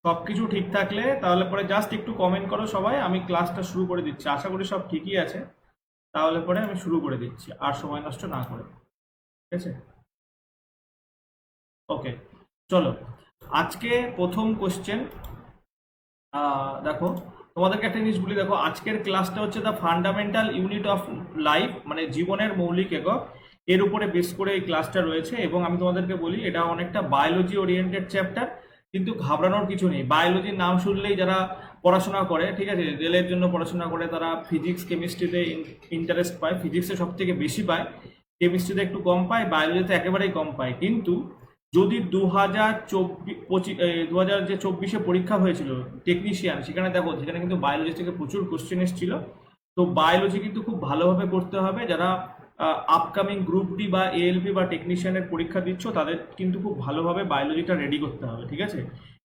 সবকিছু ঠিক থাকলে তাহলে পরে জাস্ট একটু কমেন্ট করো সবাই, আমি ক্লাসটা শুরু করে দিচ্ছি। আশা করি সব ঠিকই আছে, তাহলে পরে আমি শুরু করে দিচ্ছি আর সময় নষ্ট না করে। ঠিক আছে, ওকে, চলো। আজকে প্রথম কোশ্চেন, দেখো তোমাদেরকে একটা জিনিস বলি, দেখো আজকের ক্লাসটা হচ্ছে the fundamental unit of life, মানে জীবনের মৌলিক একক, এর উপরে বেস করে এই ক্লাসটা রয়েছে। এবং আমি তোমাদেরকে বলি এটা অনেকটা বায়োলজি ওরিয়েন্টেড চ্যাপ্টার, কিন্তু ঘাবড়ানোর কিছু নেই। বায়োলজির নাম শুনলেই যারা পড়াশোনা করে, ঠিক আছে, রেলের জন্য পড়াশোনা করে, তারা ফিজিক্স কেমিস্ট্রিতে ইন্টারেস্ট পায়, ফিজিক্সে সব থেকে বেশি পায়, কেমিস্ট্রিতে একটু কম পায়, বায়োলজিতে একেবারেই কম পায়। কিন্তু যদি 2024 পরীক্ষা হয়েছিল টেকনিশিয়ান, সেখানে দেখো সেখানে কিন্তু বায়োলজি থেকে প্রচুর কোশ্চেন এসেছিল। তো বায়োলজি কিন্তু খুব ভালোভাবে করতে হবে। যারা আপকামিং গ্রুপ ডি বা এএলপি বা টেকনিশিয়ানের পরীক্ষা দিচ্ছ, তাদের কিন্তু খুব ভালোভাবে বায়োলজিটা রেডি করতে হবে, ঠিক আছে।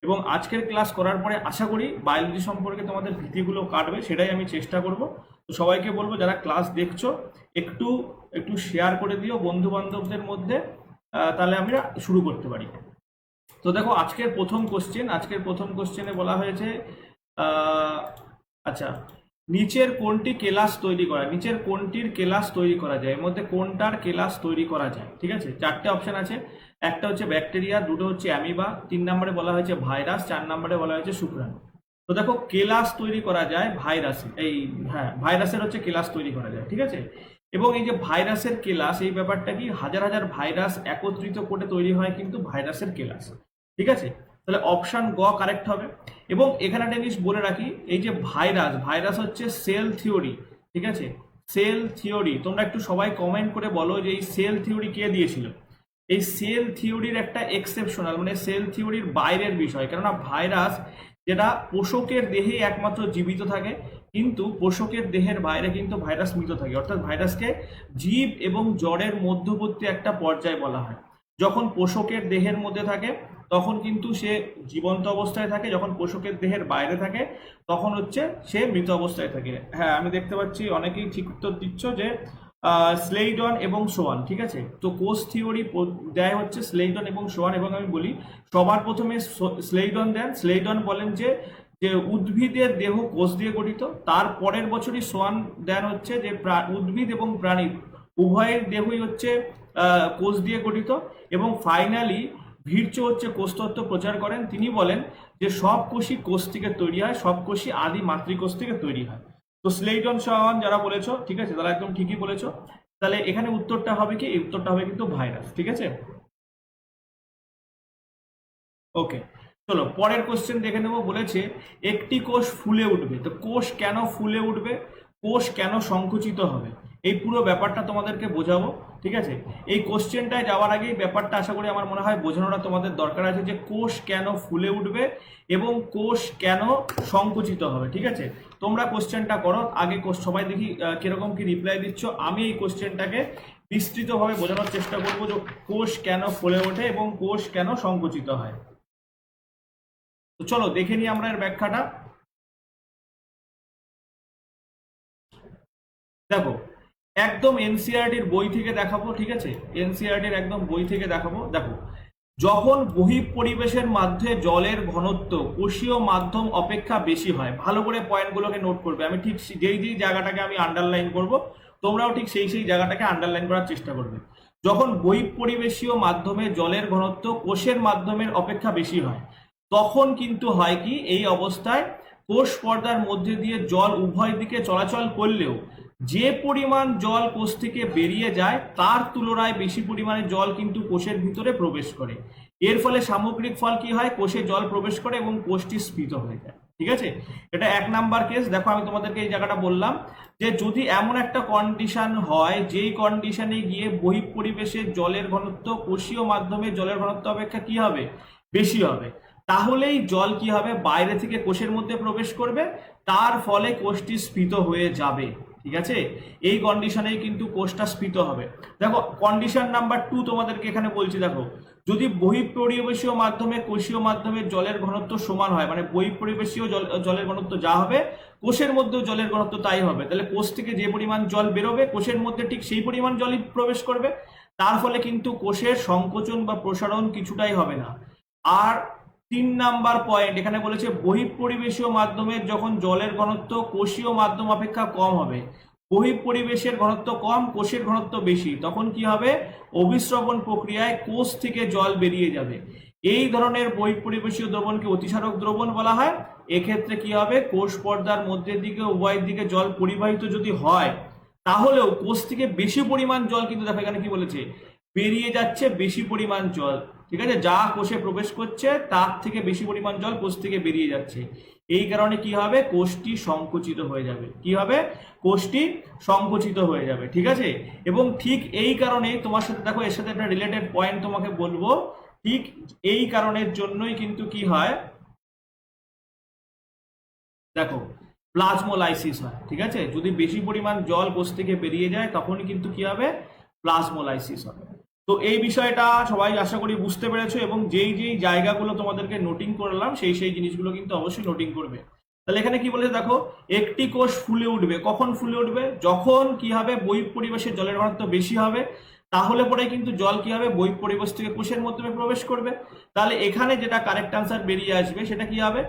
এবং আজকের ক্লাস করার পরে আশা করি বায়োলজি সম্পর্কে তোমাদের ভীতিগুলো কাটবে, সেটাই আমি চেষ্টা করব। তো সবাইকে বলবো যারা ক্লাস দেখছো একটু একটু শেয়ার করে দিও বন্ধু বান্ধবদের মধ্যে, তাহলে আমরা শুরু করতে পারি। তো দেখো আজকের প্রথম কোশ্চেনে বলা হয়েছে, আচ্ছা, নিচের কোনটির কেলাস তৈরি করা যায়, এর মধ্যে কোনটার কেলাস তৈরি করা যায়, ঠিক আছে। চারটে অপশন আছে, একটা হচ্ছে ব্যাকটেরিয়া, দুটো হচ্ছে অ্যামিবা, 3 নম্বরে বলা হয়েছে ভাইরাস, 4 নম্বরে বলা হয়েছে শুক্রাণু। তো দেখো কেলাস তৈরি করা যায় ভাইরাসে, ভাইরাসের হচ্ছে কেলাস তৈরি করা যায়, ঠিক আছে। এবং এই যে ভাইরাসের কেলাস, এই ব্যাপারটা কি, হাজার হাজার ভাইরাস একত্রিত করে তৈরি হয় কিন্তু ভাইরাসের কেলাস, ঠিক আছে। তাহলে অপশন গ কারেক্ট হবে। এবং এখানে একটা জিনিস বলে রাখি, এই যে ভাইরাস হচ্ছে সেল থিওরি, ঠিক আছে, সেল থিওরি। তোমরা একটু সবাই কমেন্ট করে বলো যে এই সেল থিওরি কে দিয়েছিল। এই সেল থিওরির একটা এক্সেপশনাল, মানে সেল থিওরির বাইরের বিষয়, কেননা ভাইরাস যেটা পোষকের দেহে একমাত্র জীবিত থাকে, কিন্তু পোষকের দেহের বাইরে কিন্তু ভাইরাস মৃত থাকে। অর্থাৎ ভাইরাসকে জীব এবং জড়ের মধ্যবর্তী একটা পর্যায় বলা হয়। যখন পোষকের দেহের মধ্যে থাকে তখন কিন্তু সে জীবন্ত অবস্থায় থাকে, যখন পোষকের দেহের বাইরে থাকে তখন হচ্ছে সে মৃত অবস্থায় থাকে। হ্যাঁ, আমি দেখতে পাচ্ছি অনেকেই ঠিক উত্তর দিচ্ছ যে স্লেইডন এবং সোয়ান, ঠিক আছে। তো কোষ থিওরি দেয় হচ্ছে স্লেইডন এবং সোয়ান। এবং আমি বলি সবার প্রথমে স্লেইডন দেন। স্লেইডন বলেন যে যে উদ্ভিদের দেহ কোষ দিয়ে গঠিত। তার পরের বছরই সোয়ান দেন হচ্ছে যে উদ্ভিদ এবং প্রাণী উভয়ের দেহই হচ্ছে কোষ দিয়ে গঠিত। এবং ফাইনালি ভির্চো হচ্ছে কোষতত্ত্ব প্রচার করেন। তিনি বলেন যে সব কোষই কোষ থেকে তৈরি হয়, সব কোষই আদি মাতৃকোষ থেকে তৈরি হয়। তো স্লেইডন সোয়ান যারা বলেছো, ঠিক আছে, তারা একদম ঠিকই বলেছো। তাহলে এখানে উত্তরটা হবে কি, উত্তরটা হবে কিন্তু ভাইরাস, ঠিক আছে। ওকে, চলো পরের কোশ্চেন দেখে নেবো। বলেছে একটি কোষ ফুলে উঠবে। তো কোষ কেন ফুলে উঠবে, কোষ কেন সংকুচিত হবে, এই পুরো ব্যাপারটা তোমাদেরকে বোঝাবো, ঠিক আছে। এই কোশ্চেনটায় যাওয়ার আগে ব্যাপারটা আশা করি আমার মনে হয় বোঝানোটা তোমাদের দরকার আছে, যে কোষ কেন ফুলে উঠবে এবং কোষ কেন সংকুচিত হবে, ঠিক আছে। তোমরা কোশ্চেনটা করো আগে, সবাই দেখি কিরকম কি রিপ্লাই দিচ্ছ। আমি এই কোশ্চেনটাকে বিস্তৃতভাবে বোঝানোর চেষ্টা করবো যে কোষ কেন ফুলে ওঠে এবং কোষ কেন সংকুচিত হয়। তো চলো দেখে নিই আমরা এর ব্যাখ্যাটা। দেখো একদম এনসিইআরটির বই থেকে দেখাবো, ঠিক আছে, এনসিইআরটির একদম বই থেকে দেখাবো। দেখো, যখন বহিঃপরিবেশের মধ্যে জলের ঘনত্ব কোষীয় মাধ্যম অপেক্ষা বেশি হয়, ভালো করে পয়েন্টগুলোকে নোট করবে। আমি ঠিক যেই যেই জায়গাটাকে আমি আন্ডারলাইন করব, তোমরাও ঠিক সেই সেই জায়গাটাকে আন্ডারলাইন করার চেষ্টা করবে। যখন বহিঃপরিবেশীয় মাধ্যমে জলের ঘনত্ব কোষের মাধ্যমের অপেক্ষা বেশি হয়, তখন কিন্তু হয় কি, এই অবস্থায় কোষ পর্দার মধ্যে দিয়ে জল উভয় দিকে চলাচল করলেও যে পরিমাণ জল কোষ থেকে বেরিয়ে যায় তার তুলনায় বেশি পরিমাণে জল কিন্তু কোষের ভিতরে প্রবেশ করে। এর ফলে সামগ্রিক ফল কি হয়, কোষে জল প্রবেশ করে এবং কোষটি স্ফীত হয়ে যায়, ঠিক আছে। এটা 1 নাম্বার কেস। দেখো আমি তোমাদেরকে এই জায়গাটা বললাম যে যদি এমন একটা কন্ডিশন হয়, যেই কন্ডিশনে গিয়ে বহিঃপরিবেশে জলের ঘনত্ব কোষীয় মাধ্যমে জলের ঘনত্ব অপেক্ষা কি হবে, বেশি হবে, তাহলেই জল কি হবে, বাইরে থেকে কোষের মধ্যে প্রবেশ করবে, তার ফলে কোষটি স্ফীত হয়ে যাবে, ঠিক আছে। এই কন্ডিশনেই কিন্তু কোষটা স্ফীত হবে। দেখো কন্ডিশন নাম্বার 2 তোমাদেরকে এখানে বলছি। দেখো যদি বহিঃপরিবেশীয় মাধ্যমে কোষীয় মাধ্যমে জলের ঘনত্ব সমান হয়, মানে বহিঃপরিবেশীয় জলের ঘনত্ব যা হবে কোষের মধ্যেও জলের ঘনত্ব তাই হবে, তাহলে কোষ থেকে যে পরিমাণ জল বেরোবে কোষের মধ্যে ঠিক সেই পরিমাণ জলই প্রবেশ করবে। তার ফলে কিন্তু কোষের সংকোচন বা প্রসারণ কিছুটাই হবে না। আর 3 নাম্বার পয়েন্ট এখানে বলেছে বহিঃপরিবেশীয় মাধ্যমের যখন জলের ঘনত্ব কোষীয় মাধ্যম অপেক্ষা কম হবে, বহিঃপরিবেশের ঘনত্ব কম কোষের ঘনত্ব বেশি, তখন কি হবে? অভিস্রবণ প্রক্রিয়ায় কোষ থেকে জল বেরিয়ে যাবে। এই ধরনের বহিঃপরিবেশীয় দ্রবণকে অতিসারক দ্রবণ বলা হয়। এক্ষেত্রে কি হবে? কোষ পর্দার মধ্যের দিকে উভয়ের দিকে জল পরিবাহিত যদি হয়, তাহলেও কোষ থেকে বেশি পরিমাণ জল কিন্তু দেখো এখানে কি বলেছে, বেরিয়ে যাচ্ছে বেশি পরিমাণ জল। ঠিক আছে, যা কোষে প্রবেশ করছে তার থেকে বেশি পরিমাণ জল কোষ থেকে বেরিয়ে যাচ্ছে। এই কারণে কি হবে? কোষটি সংকুচিত হয়ে যাবে। কি হবে? কোষটি সংকুচিত হয়ে যাবে। ঠিক আছে, এবং ঠিক এই কারণে তোমার সাথে দেখো এর সাথে একটা রিলেটেড পয়েন্ট তোমাকে বলবো। ঠিক এই কারণের জন্যই কিন্তু কি হয়, দেখো প্লাজমোলাইসিস হয়। ঠিক আছে, যদি বেশি পরিমাণ জল কোষ থেকে বেরিয়ে যায় তখনই কিন্তু কি হবে? প্লাজমোলাইসিস হবে। তো এই বিষয়টা সবাই আশা করি বুঝতে পেরেছো, এবং যেই যেই জায়গাগুলো তোমাদেরকে নোটিং করলাম সেই সেই জিনিসগুলো কিন্তু অবশ্যই নোটিং করবে। তাহলে এখানে কি বলেছে দেখো, একটি কোষ ফুলে উঠবে। কখন ফুলে উঠবে? যখন কি হবে? বহিঃপরিবেশের জলের ঘনত্ব বেশি হবে, তাহলে পরে কিন্তু জল কি হবে? বহিঃপরিবেশ থেকে কোষের মাধ্যমে প্রবেশ করবে। তাহলে এখানে যেটা কারেক্ট আনসার বেরিয়ে আসবে সেটা কি হবে?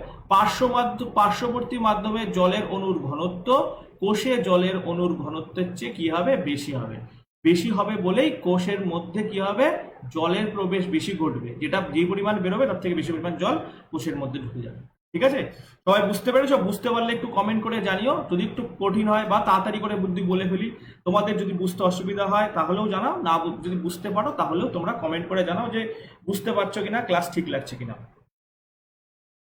পার্শ্ববর্তী মাধ্যমে জলের অণুর ঘনত্ব কোষে জলের অণুর ঘনত্বের চেয়ে কি হবে? বেশি হবে। বেশি হবে বলেই কোষের মধ্যে কি হবে? জলের প্রবেশ বেশি ঘটবে, যেটা যে পরিমাণ বেরোবে তার থেকে বেশি পরিমাণ জল কোষের মধ্যে ঢুকে যাবে। ঠিক আছে, সবাই বুঝতে পেরেছো? বুঝতে পারলে একটু কমেন্ট করে জানিও। যদি একটু কঠিন হয় বা তাড়াতাড়ি করে বুদ্ধি বলে ফেলি, তোমাদের যদি বুঝতে অসুবিধা হয় তাহলেও জানাও, না যদি বুঝতে পারো তাহলেও তোমরা কমেন্ট করে জানাও যে বুঝতে পারছো কিনা, ক্লাস ঠিক লাগছে কিনা।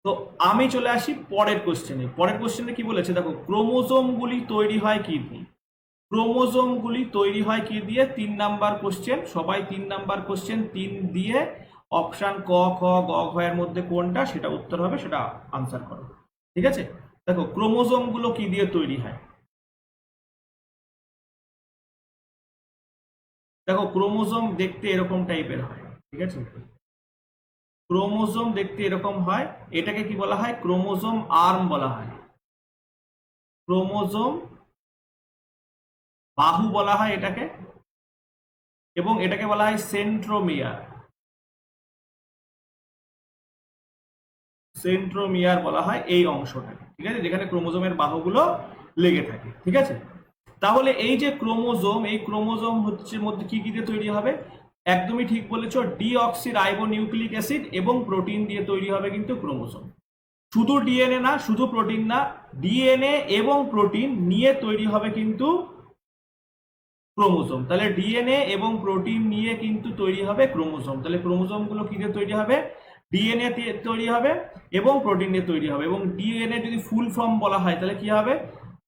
তো আমি চলে আসি পরের কোশ্চেনে। পরের কোশ্চেনে কি বলেছে দেখো, ক্রোমোজোমগুলি তৈরি হয় কি দিয়ে? ক্রোমোজোমগুলি তৈরি হয় কি দিয়ে? 3 নাম্বার কোশ্চেন। সবাই 3 নাম্বার কোশ্চেন 3 দিয়ে অপশন ক, খ, গ, ঘ এর মধ্যে কোনটা সেটা উত্তর হবে সেটা আনসার করো। ঠিক আছে, দেখো ক্রোমোজোম গুলো কি দিয়ে তৈরি হয়? দেখো ক্রোমোজোম দেখতে এরকম টাইপের হয়। ঠিক আছে, ক্রোমোজোম দেখতে এরকম হয়। এটাকে কি বলা হয়? ক্রোমোজোম আর্ম বলা হয়। ক্রোমোজোম বাহু বলা হয় এটাকে, এবং এটাকে বলা হয় সেন্ট্রোমিয়ার। সেন্ট্রোমিয়ার বলা হয় এই অংশটাকে। ঠিক আছে, যেখানে ক্রোমোজোমের বাহুগুলো লেগে থাকে। ঠিক আছে, তাহলে এই যে ক্রোমোজোম, এই ক্রোমোজোম হচ্ছে মধ্যে কি কি দিয়ে তৈরি হবে? একদমই ঠিক বলেছো, ডিঅক্সি রাইবো নিউক্লিক অ্যাসিড এবং প্রোটিন দিয়ে তৈরি হবে কিন্তু ক্রোমোজোম। শুধু ডিএনএ না, শুধু প্রোটিন না, ডিএনএ এবং প্রোটিন নিয়ে তৈরি হবে কিন্তু ক্রোমোজোম। তাহলে ডিএনএ এবং প্রোটিন নিয়ে কিন্তু তৈরি হবে ক্রোমোজোম। তাহলে ক্রোমোজোম গুলো কি দিয়ে তৈরি হবে? ডিএনএ দিয়ে তৈরি হবে এবং প্রোটিন দিয়ে তৈরি হবে। এবং ডিএনএ যদি ফুল ফর্ম বলা হয় তাহলে কি হবে?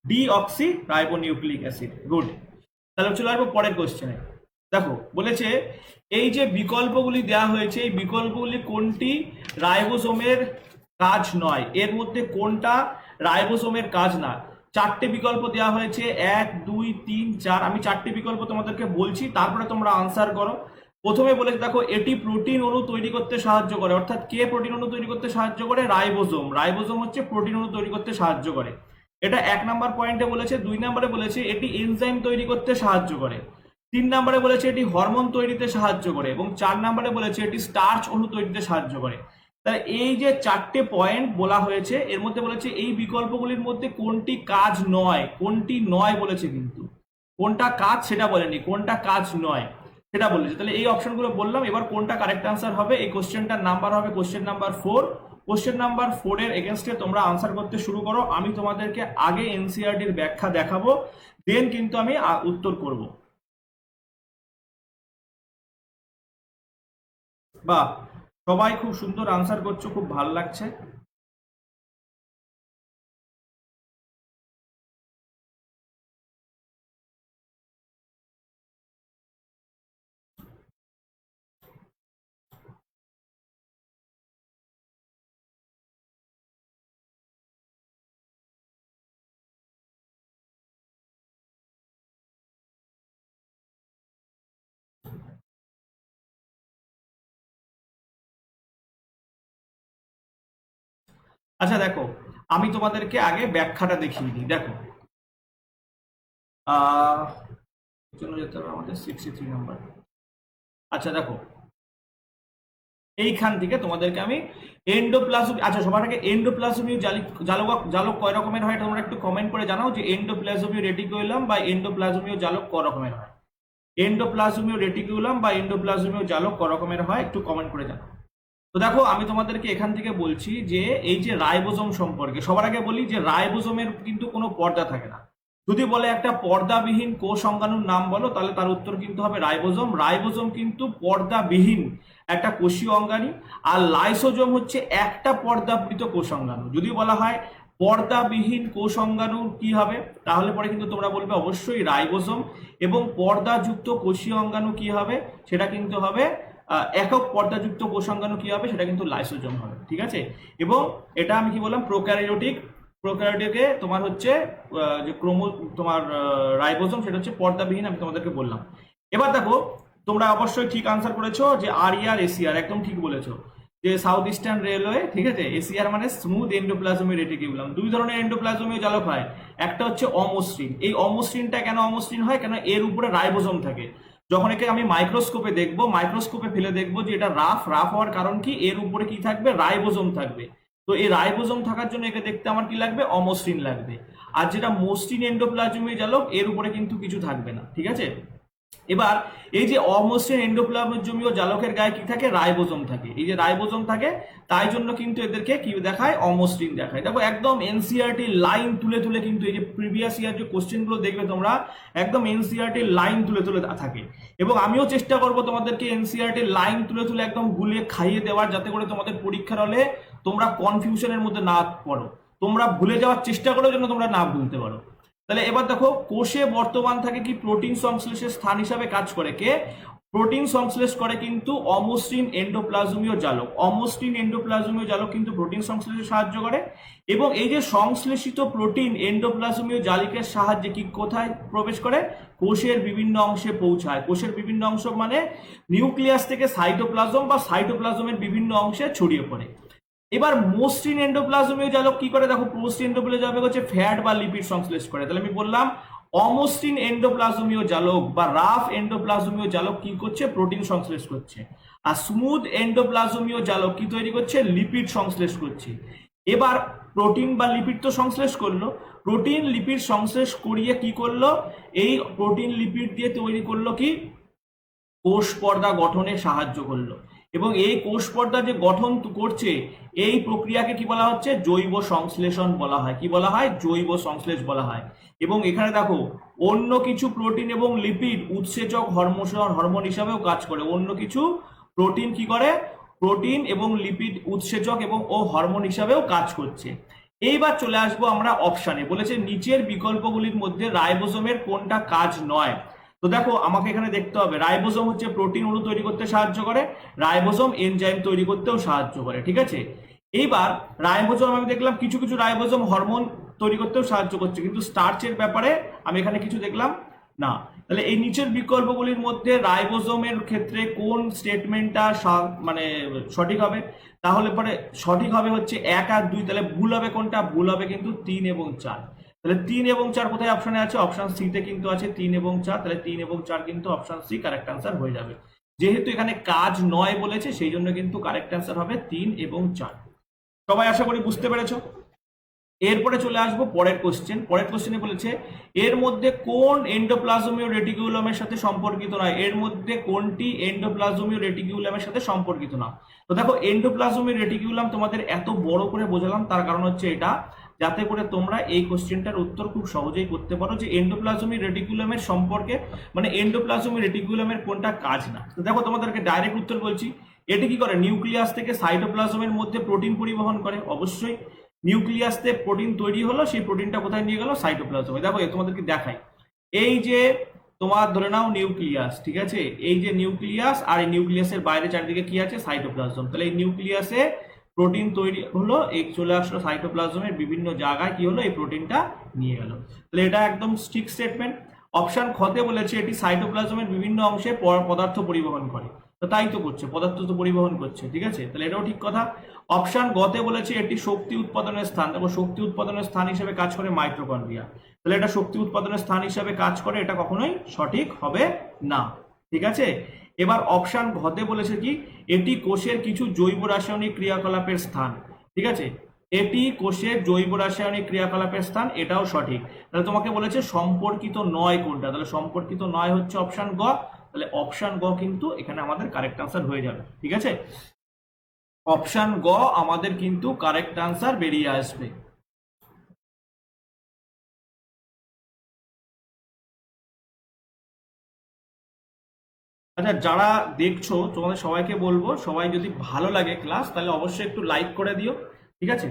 Deoxy ribonucleic acid. গুড। তাহলে চলে আসবো পরের কোশ্চেনে। দেখো বলেছে এই যে বিকল্পগুলি দেওয়া হয়েছে, এই বিকল্পগুলি কোনটি রাইবোসোমের কাজ নয়? এর মধ্যে কোনটা রাইবোসোমের কাজ না? 4টে বিকল্প দেওয়া হয়েছে, 1, 2, 3, 4। আমি 4টে বিকল্প তোমাদেরকে বলছি, তারপরে তোমরা আনসার করো। প্রথমে বলেছে দেখো, এটি প্রোটিন অণু তৈরি করতে সাহায্য করে। অর্থাৎ কে প্রোটিন অণু তৈরি করতে সাহায্য করে? রাইবোসোম। রাইবোসোম হচ্ছে প্রোটিন অণু তৈরি করতে সাহায্য করে। এটা 1 নাম্বার পয়েন্টে বলেছে। 2 নাম্বারে বলেছে এটি এনজাইম তৈরি করতে সাহায্য করে। 3 নাম্বারে বলেছে এটি হরমোন তৈরিতে সাহায্য করে। এবং 4 নাম্বারে বলেছে এটি স্টার্চ অণু তৈরিতে সাহায্য করে। তাহলে এই যে 4টে পয়েন্ট বলা হয়েছে, এর মধ্যে বলেছে এই বিকল্পগুলির মধ্যে কোনটি কাজ নয়। কোনটি নয় বলেছে, কিন্তু কোনটা কাজ সেটা বলেনি, কোনটা কাজ নয় সেটা বলেছে। তাহলে এই অপশনগুলো বললাম। এবার কোনটা কারেক্ট আনসার হবে? এই কোশ্চেনটার নাম্বার হবে কোশ্চেন নাম্বার 4। কোশ্চেন নাম্বার 4 এর এগেনস্টে তোমরা আনসার করতে শুরু করো। আমি তোমাদেরকে আগে এনসিইআরটির ব্যাখ্যা দেখাবো, দেন কিন্তু আমি উত্তর করব। বাহ, সবাই খুব সুন্দর আনসার করছো, খুব ভালো লাগছে। আচ্ছা দেখো, আমি তোমাদেরকে আগে ব্যাখ্যাটা দেখিয়ে দিই। দেখো আহ জন্য যেতে হবে আমাদের 63 নাম্বার। আচ্ছা দেখো, এইখান থেকে তোমাদেরকে আমি এন্ডোপ্লাজমিক, আচ্ছা সবার আগে এন্ডোপ্লাজমীয় জালক কয় রকমের হয় তোমরা একটু কমেন্ট করে জানাও যে এন্ডোপ্লাজমীয় রেটিকুলাম বা এন্ডোপ্লাজমীয় জালক ক রকমের হয়। এন্ডোপ্লাজমীয় রেটিকুলাম বা এন্ডোপ্লাজমীয় জালক ক রকমের হয় একটু কমেন্ট করে জানাও। তো দেখো আমি তোমাদেরকে এখান থেকে বলছি যে এই যে রাইবোজোম সম্পর্কে সবার আগে বলি যে রাইবোজোমের কিন্তু কোনো পর্দা থাকে না। যদি বলে একটা পর্দাবিহীন কোষ অঙ্গাণুর নাম বলো তাহলে তার উত্তর কিন্তু হবে রাইবোজোম। রাইবোজোম কিন্তু পর্দাবিহীন একটা কোষীয় অঙ্গাণু, আর লাইসোজোম হচ্ছে একটা পর্দাবৃত কোষ অঙ্গাণু। যদি বলা হয় পর্দাবিহীন কোষ অঙ্গাণু কি হবে তাহলে পরে কিন্তু তোমরা বলবে অবশ্যই রাইবোজোম, এবং পর্দাযুক্ত কোষীয় অঙ্গাণু কি হবে সেটা কিন্তু হবে একক পর্দাযুক্ত কোষ অঙ্গাণু কি হবে সেটা কিন্তু লাইসোজোম হবে, ঠিক আছে। এবং এটা আমি কি বললাম প্রোক্যারিওটিকে তোমার হচ্ছে যে তোমার রাইবোজোম সেটা হচ্ছে পর্দাবিহীন, আমি তোমাদেরকে বললাম। এবার দেখো তোমরা অবশ্যই ঠিক আনসার করেছো যে আরইআর এসিআর, একদম ঠিক বলেছো যে সাউথ ইস্টার্ন রেলওয়ে, ঠিক আছে। এসিআর মানে স্মুথ এন্ডোপ্লাজমীয় রেটিকুলাম। দুই ধরনের এন্ডোপ্লাজমীয় জালক হয়, একটা হচ্ছে অমসৃণ। এই অমসৃণটা কেন অমসৃণ হয়, কেন এর উপরে রাইবোজোম থাকে। যখন একে আমি মাইক্রোস্কোপে দেখবো, মাইক্রোস্কোপে ফেলে দেখবো যে এটা রাফ হওয়ার কারণ কি, এর উপরে কি থাকবে, রাইবোজোম থাকবে। তো এই রাইবোজোম থাকার জন্য একে দেখতে আমার কি লাগবে, অমসৃণ লাগবে। আর যেটা মসৃণ এন্ডোপ্লাজমীয় জালক এর উপরে কিন্তু কিছু থাকবে না, ঠিক আছে। এবার এই যে অমসৃণ এন্ডোপ্লাজমীয় জালকের গায়ে কি থাকে, রাইবোজোম থাকে। এই যে রাইবোজোম থাকে তাই জন্য কিন্তু এদেরকে কি দেখায়, অমসৃণ দেখায়। দেখো একদম এনসিইআরটি লাইন তুলে তুলে কিন্তু এই যে প্রিভিয়াস ইয়ার যে কোশ্চেনগুলো দেখবে তোমরা, একদম এনসিইআরটি লাইন তুলে তুলে থাকে। এবং আমিও চেষ্টা করবো তোমাদেরকে এনসিইআরটি লাইন তুলে তুলে একদম গুলিয়ে খাইয়ে দেওয়ার, যাতে করে তোমাদের পরীক্ষার হলে তোমরা কনফিউশনের মধ্যে না পড়ো, তোমরা ভুলে যাওয়ার চেষ্টা করো যেন তোমরা না ভুলতে পারো। তাহলে এবার দেখো কোষে বর্তমান থাকে কি, প্রোটিন সংশ্লেষের স্থান হিসাবে কাজ করে কে, প্রোটিন সংশ্লেষ করে কিন্তু অমসৃণ এন্ডোপ্লাজমীয় জালক। অমসৃণ এন্ডোপ্লাজমীয় জালক কিন্তু প্রোটিন সংশ্লেষে সাহায্য করে। এবং এই যে সংশ্লেষিত প্রোটিন এন্ডোপ্লাজমীয় জালিকের সাহায্যে কি কোথায় প্রবেশ করে, কোষের বিভিন্ন অংশে পৌঁছায়। কোষের বিভিন্ন অংশ মানে নিউক্লিয়াস থেকে সাইটোপ্লাজম বা সাইটোপ্লাজমের বিভিন্ন অংশে ছড়িয়ে পড়ে। এবার মসৃণ এন্ডোপ্লাজমীয় জালক কি করে, দেখো মসৃণ এন্ডোপ্লাজমীয় জালক হচ্ছে ফ্যাট বা লিপিড সংশ্লেষ করে। তাহলে আমি বললাম অমসৃণ এন্ডোপ্লাজমীয় জালক বা রাফ এন্ডোপ্লাজমীয় জালক কি করছে, প্রোটিন সংশ্লেষ করছে। আর স্মুথ এন্ডোপ্লাজমীয় জালক কি তৈরি করছে, লিপিড সংশ্লেষ করছে। এবার প্রোটিন বা লিপিড তো সংশ্লেষ করলো, প্রোটিন লিপিড সংশ্লেষ করিয়ে কি করলো, এই প্রোটিন লিপিড দিয়ে তৈরি করলো কি, কোষ পর্দা গঠনে সাহায্য করলো। এবং এই কোষ পর্দা যে গঠন করছে এই প্রক্রিয়াকে কি বলা হচ্ছে, জৈব সংশ্লেষণ বলা হয়। কি বলা হয়, জৈব সংশ্লেষ বলা হয়। এবং এখানে দেখো অন্য কিছু প্রোটিন এবং লিপিড উৎসেচক হরমোন হিসাবেও কাজ করে। অন্য কিছু প্রোটিন কি করে, প্রোটিন এবং লিপিড উৎসেচক এবং হরমোন হিসাবেও কাজ করছে। এইবার চলে আসবো আমরা অপশানে, বলেছে নিচের বিকল্পগুলির মধ্যে রাইবোজোমের কোনটা কাজ নয়। তো দেখো আমাকে এখানে দেখতে হবে, রাইবোজোম হচ্ছে প্রোটিন অণু তৈরি করতে সাহায্য করে, রাইবোজোম এনজাইম তৈরি করতেও সাহায্য করে, ঠিক আছে। এইবার রাইবোজোম আমি দেখলাম কিছু কিছু রাইবোজোম হরমোন তৈরি করতেও সাহায্য করছে, কিন্তু স্টার্চের ব্যাপারে আমি এখানে কিছু দেখলাম না। তাহলে এই নিচের বিকল্পগুলির মধ্যে রাইবোজোমের ক্ষেত্রে কোন স্টেটমেন্টটা মানে সঠিক হবে, তাহলে পরে সঠিক হবে হচ্ছে 1 আর 2। তাহলে ভুল হবে কোনটা, ভুল হবে কিন্তু 3 এবং 4। তাহলে 3 এবং 4 কোথায় অপশনে আছে, অপশন সি তে কিন্তু আছে 3 এবং 4। তাহলে 3 এবং 4 কিন্তু অপশন সি কারেক্ট আনসার হয়ে যাবে। যেহেতু এখানে কাজ নয় বলেছে সেই জন্য কিন্তু কারেক্ট আনসার হবে 3 এবং 4। সবাই আশা করি বুঝতে পেরেছো। এরপরে চলে আসবো পরের কোশ্চেন। পরের কোশ্চেনে বলেছে এর মধ্যে কোন এন্ডোপ্লাজমীয় রেটিকুলামের সাথে সম্পর্কিত নয়, এর মধ্যে কোনটি এন্ডোপ্লাজমীয় রেটিকুলামের সাথে সম্পর্কিত না। তো দেখো এন্ডোপ্লাজমীয় রেটিকুলাম তোমাদের এত বড় করে বোঝালাম তার কারণ হচ্ছে এটা, যাতে করে তোমরা এই কোশ্চেনটার উত্তর খুব সহজেই করতে পারো যে এন্ডোপ্লাজমীয় রেটিকুলামের সম্পর্কে, মানে এন্ডোপ্লাজমীয় রেটিকুলামের কোনটা কাজ না। তো দেখো তোমাদেরকে ডাইরেক্ট উত্তর বলছি, এটি কি করে, নিউক্লিয়াস থেকে সাইটোপ্লাজমের মধ্যে প্রোটিন পরিবহন করে। অবশ্যই নিউক্লিয়াস থেকে প্রোটিন তৈরি হলো, সেই প্রোটিনটা কোথায় নিয়ে গেল, সাইটোপ্লাজমে। দেখো তোমাদেরকে দেখাই, এই যে তোমার ধরে নাও নিউক্লিয়াস, ঠিক আছে, এই যে নিউক্লিয়াস, আর এই নিউক্লিয়াসের বাইরে চারিদিকে কি আছে, সাইটোপ্লাজম। তাহলে এই নিউক্লিয়াসে প্রোটিন তৈরি হলো, এই চলে আসলো সাইটোপ্লাজমের বিভিন্ন জায়গায় কি হলো, এই প্রোটিনটা নিয়ে গেল। তাহলে এটা একদম স্ট্রিক স্টেটমেন্ট। অপশন খতে বলেছে এটি সাইটোপ্লাজমের বিভিন্ন অংশে পদার্থ পরিবহন করে, তো তাই তো করছে, পদার্থ তো পরিবহন করছে, ঠিক আছে। তাহলে এটাও ঠিক কথা। অপশন গতে বলেছে এটি শক্তি উৎপাদনের স্থান, দেখো শক্তি উৎপাদনের স্থান হিসেবে কাজ করে মাইটোকন্ড্রিয়া। তাহলে এটা শক্তি উৎপাদনের স্থান হিসেবে কাজ করে, এটা কখনোই সঠিক হবে না। ঠিক আছে। এবার অপশন ঘতে বলেছে কি, এটি কোষের কিছু জৈব রাসায়নিক ক্রিয়াকলাপের স্থান। ঠিক আছে, এটি কোষের জৈব রাসায়নিক ক্রিয়াকলাপের স্থান, এটাও সঠিক। তাহলে তোমাকে বলেছে সম্পর্কিত নয় কোনটা, তাহলে সম্পর্কিত নয় হচ্ছে অপশন গ। তাহলে অপশন গ কিন্তু এখানে আমাদের কারেক্ট আনসার হয়ে যাবে। ঠিক আছে, অপশন গ আমাদের কিন্তু কারেক্ট আনসার বেরিয়ে আসবে। আচ্ছা, যারা দেখছো তোমাদের সবাইকে বলবো, সবাই যদি ভালো লাগে ক্লাস তাহলে অবশ্যই একটু লাইক করে দিও। ঠিক আছে,